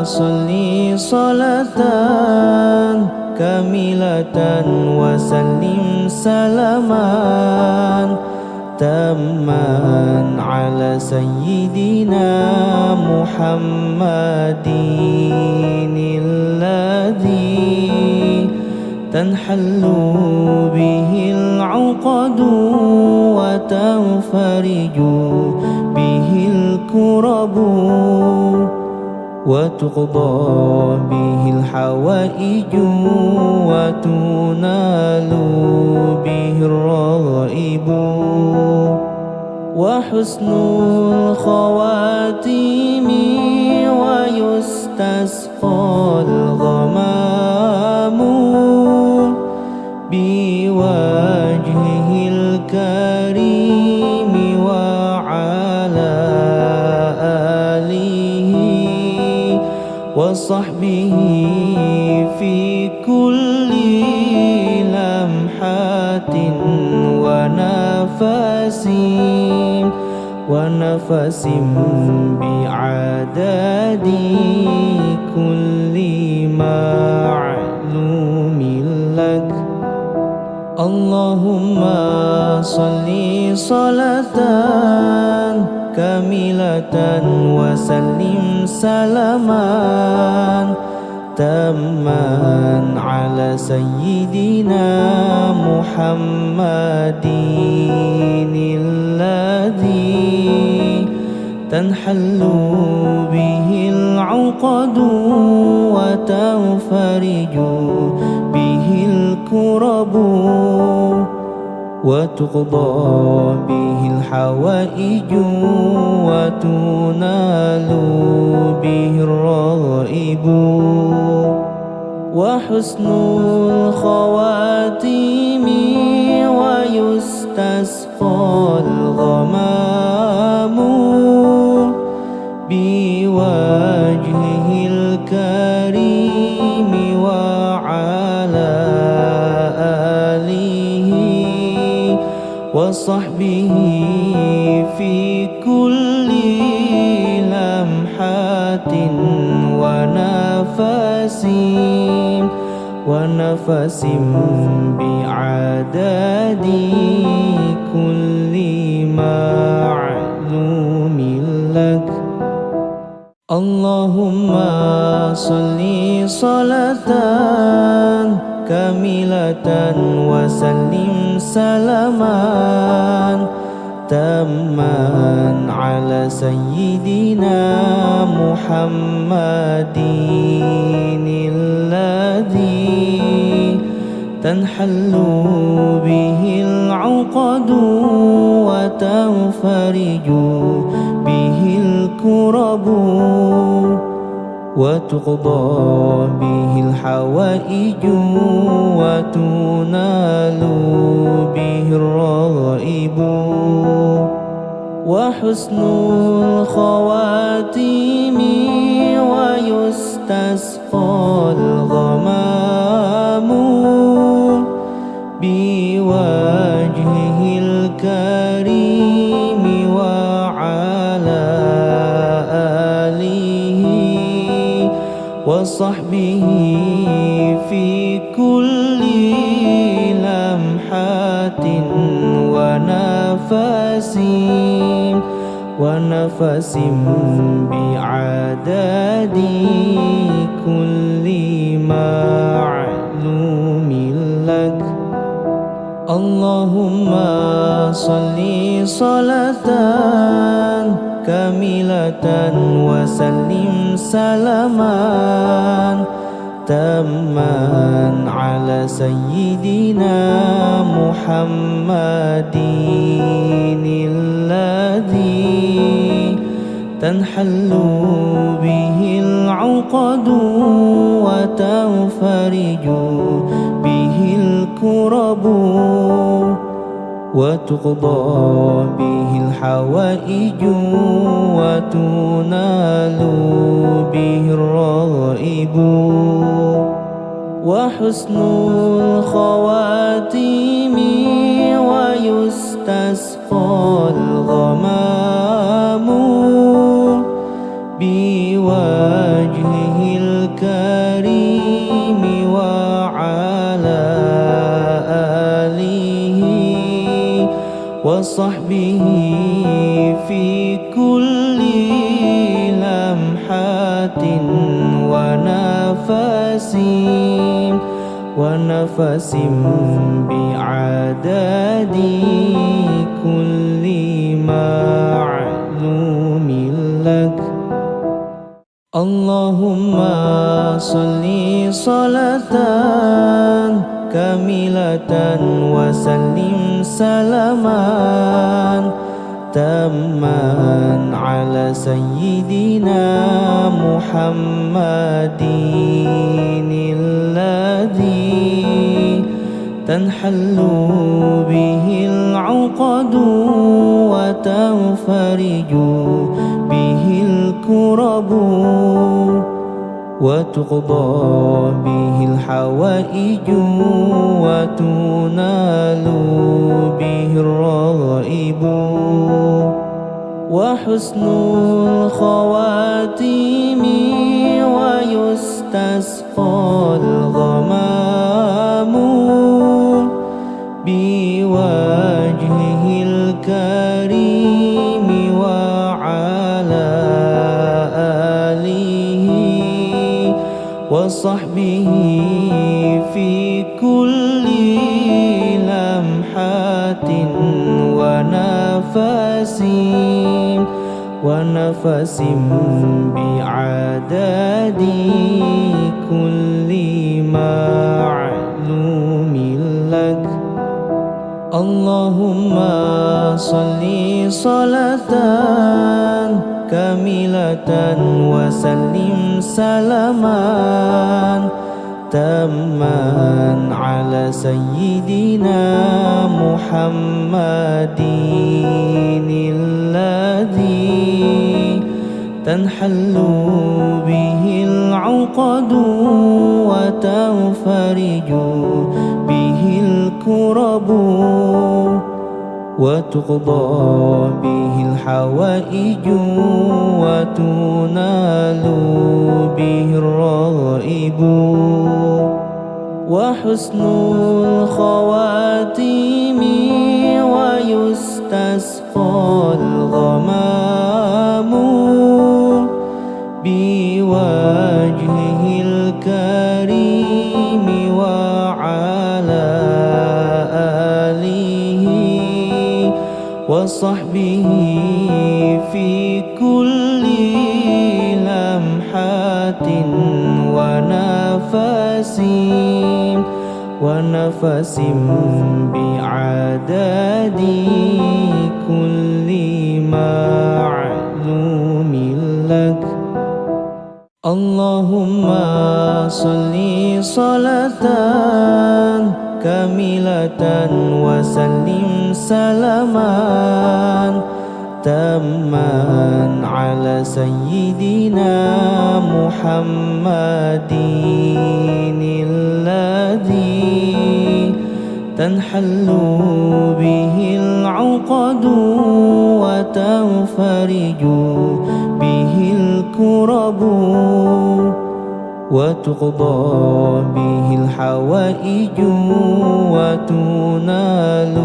Speaker 1: صل صلاة كاملة وسلم سلاما تاما على سيدنا محمد الذي تنحل به العقد وتنفرج به الكرب وتقضى به الحوائج وتنال به الرغائب وحسن الخواتيم ويستسقى الغمام بوجهه الكريم وعلى آله وصحبه وصحبه في كل لمحة ونفس بعدد كل معلوم لك. اللهم صل صلاة كاملة وسلم سلاما تاما على سيدنا محمد الذي تنحل به العقد وتنفرج به الكرب وتقضى به الحوائج وتنال به الرغائب وحسن الخواتيم ويستسقى الغمام بوجهه الكريم وعلى آله وصحبه في كل لمحة ونفس بعدد كل معلوم لك. اللهم صل صلاة كاملة وسلم سلاما تاما على سيدنا محمد الذي تنحل به العقد وتنفرج به الكرب وتقضى به الحوائج وتنال به الرغائب وحسن الخواتيم ويستسقى الغمام بوجهه الكريم وعلى آله وصحبه في كل لمحة ونفس بعدد كل معلوم لك. اللهم صل صلاة كاملة وسلم سلاما تاما على سيدنا محمد الذي تنحل به العقد وتنفرج به الكرب وتقضى به الحوائج وتنال به الرغائب وحسن الخواتيم ويستسقى الغمام بوجهه الكريم وعلى آله وصحبه في كل لمحة ونفس بعدد كل معلوم لك. اللهم صل صلاة كاملة وسلم سلاما تاما على سيدنا محمد الذي تنحل به العقد وتنفرج به الكرب وتقضى به الحوائج وتنال به الرغائب وحسن الخواتيم ويستسقى الغمام بوجهه الكريم وعلى آله وصحبه في كل لمحة ونفس بعدد كل معلوم لك. اللهم صل صلاة كاملة وسلم سلاما تاما على سيدنا محمد الذي تنحل به العقد وتنفرج به الكرب وتقضى به الحوائج وتنال به الرغائب وحسن الخواتيم ويستسقى الغمام بوجهه الكريم وعلى آله وصحبه في كل لمحة ونفس بعدد كل معلوم لك. اللهم صل صلاة كاملة وسلم سلاما تاما على سيدنا محمد الذي تنحل به العقد وتنفرج به الكرب وتقضى به الحوائج وتنال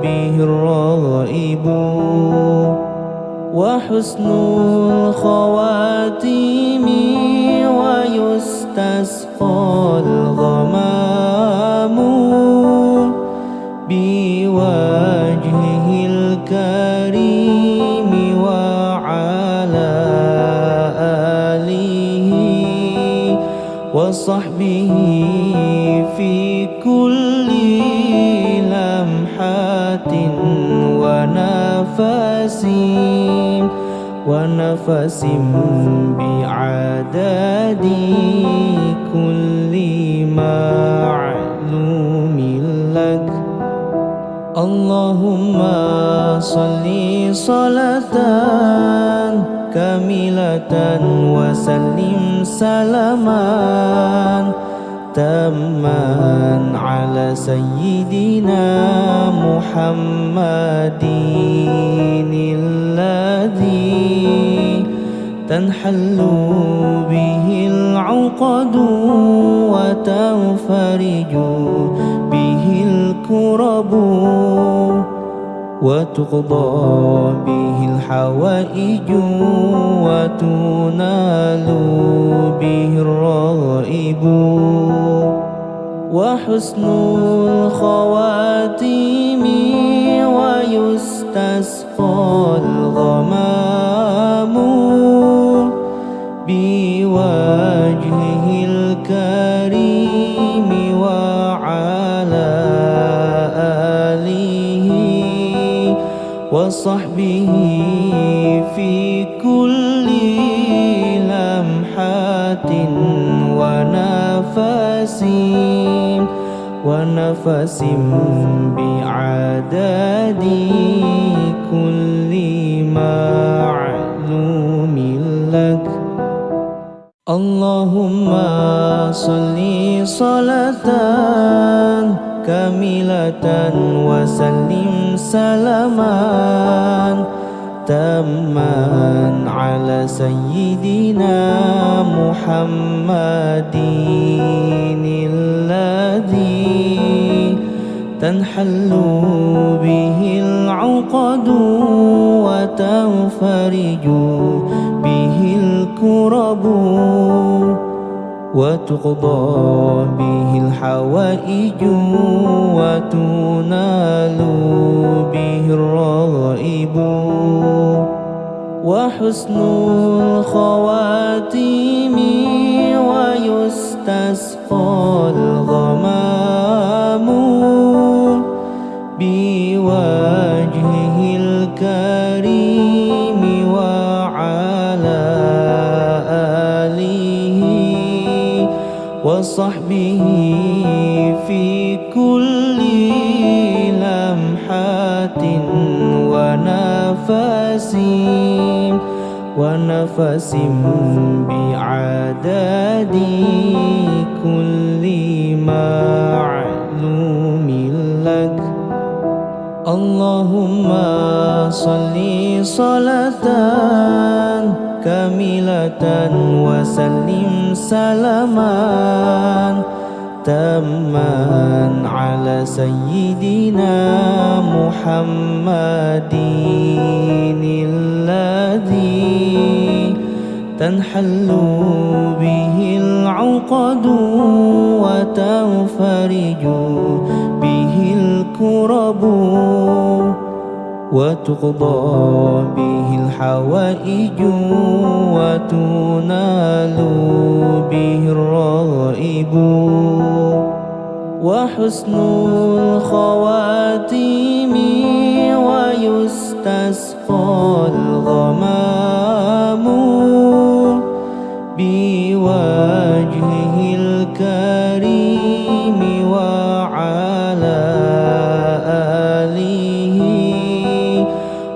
Speaker 1: به الرغائب وحسن الخواتيم ويستسقى الغمام بوجهه الكريم وعلى آله وصحبه في كل لمحة ونفس بعدد كل معلوم لك. اللهم صل صلاة كاملة وسلم سلاما تاما على سيدنا محمد الذي تنحل به العقد وتنفرج به الكرب وتقضى به الحوائج وتنال به الرغائب وحسن الخواتيم ويستسقى الغمام بوجهه الكريم وعلى آله وصحبه في كل لمحة ونفس بعدد كل معلوم لك. Allahumma salli salatan kamilatan wa sallim salaman tamman ala sayyidina Muhammadin alladhi tanhallu bihil uqadu wa tanfariju bihil kurabu wa tuqda bihil hawaiju wa tunalu bihir raibu wa husnul khawatimi wa yustasqal ghamamu biwajhihil karimi wa ala alihi wa sahbihi fi kulli lamhatin wa nafasin bi'adadi kulli ma'lumin lak. Allahumma salli salatan kamilatan wa sallim salaman tamman ala sayyidina Muhammadin alladhi tanhallu bihil uqadu wa tanfariju bihil kurabu wa tuqda bihil hawaiju wa tunalu bihir raibu wa husnul khawatimi wa yustasqal ghamamu biwajhihil karimi wa ala alihi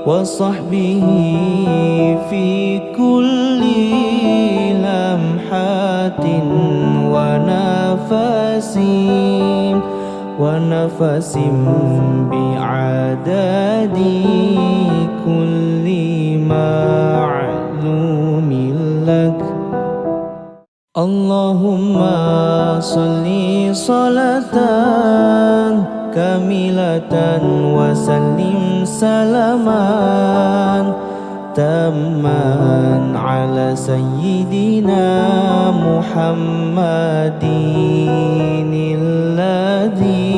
Speaker 1: wa sahbihi fi kulli lamhatin wa nafasin bi'adadi kulli ma'lumin lak. Allahumma salli salatan kamilatan wa sallim salaman tamman ala sayyidina Muhammadin alladhi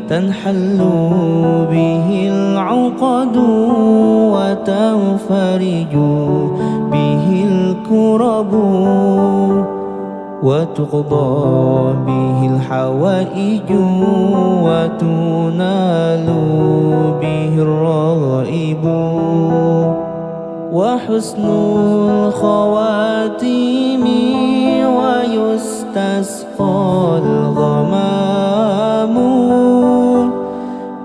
Speaker 1: tanhallu bihil uqadu wa tanfariju bihil kurabu wa tuqda bihil hawaiju wa tunalu bihir raibu wa husnul khawatimi wa yustasqal ghamamu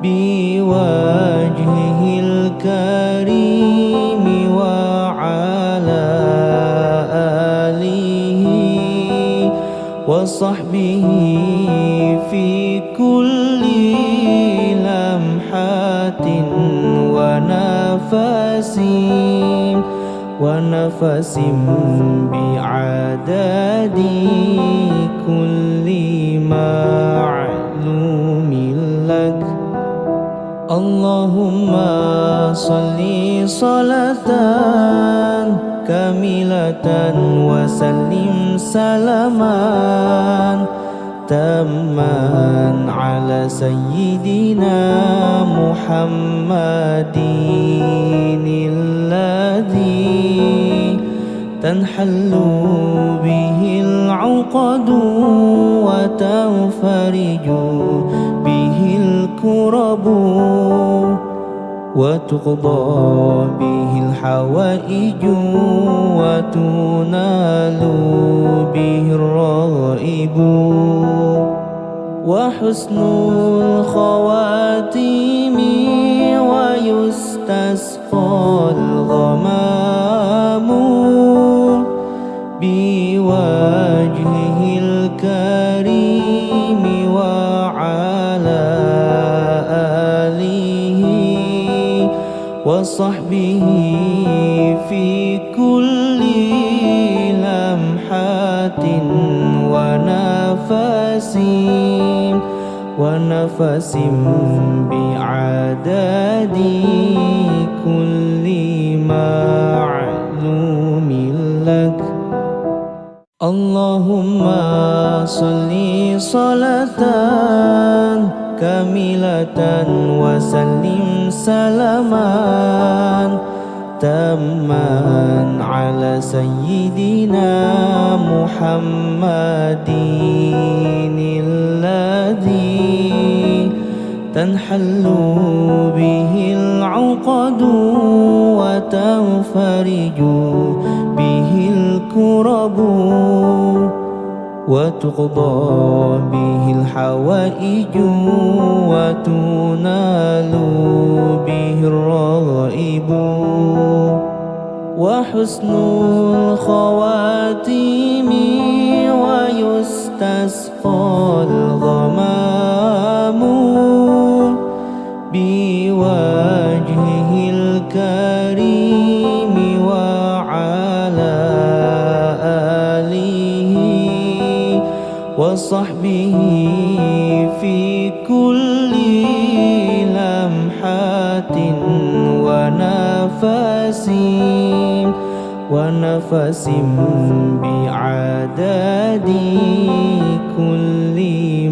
Speaker 1: biwajhihil karimi wa ala alihi wa sahbihi fi kulli lamhatin wa nafasin bi'adadi kulli ma'lumin lak. Allahumma salli salatan kamilatan wa sallim salaman tamman ala sayyidina Muhammadin alladhi tanhallu bihil uqadu wa tanfariju bihil kurabu wa tuqda bihil hawaiju wa tunalu bihir raibu wa husnul khawatimi wa yustasqal ghamamu وصحبه في كل لمحة ونفس بعدد كل معلوم لك. اللهم صل صلاة كاملة وسلم سلاما تاما على سيدنا محمد الذي تنحل به العقد وتنفرج به الكرب وتقضى به الحوائج وتنال به الرغائب وحسن الخواتيم ويستسقى الغمام بوجهه الكريم وعلى آله وصحبه في كل لمحة ونفس بعدد كل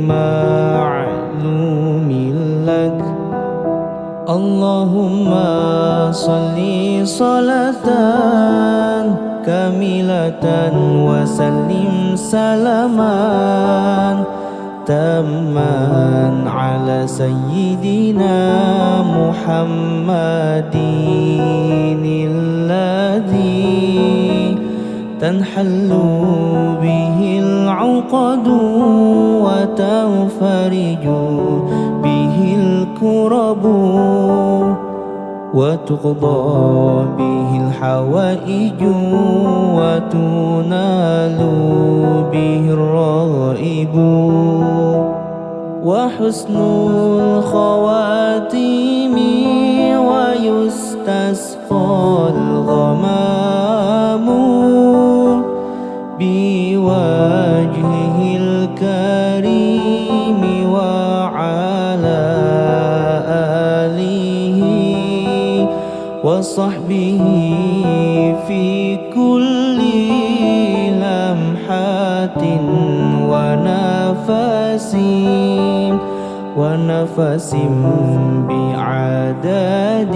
Speaker 1: معلوم لك. اللهم صل صلاة كاملة وسلم سلاما تاما على سيدنا محمد الذي تنحل به العقد وتنفرج به الكرب وتقضى به الحوائج وتنال به الرغائب وحسن الخواتيم ويستسقى الغمام بوجهه الكريم وعلى آله وصحبه في كل لمحة ونفس بعدد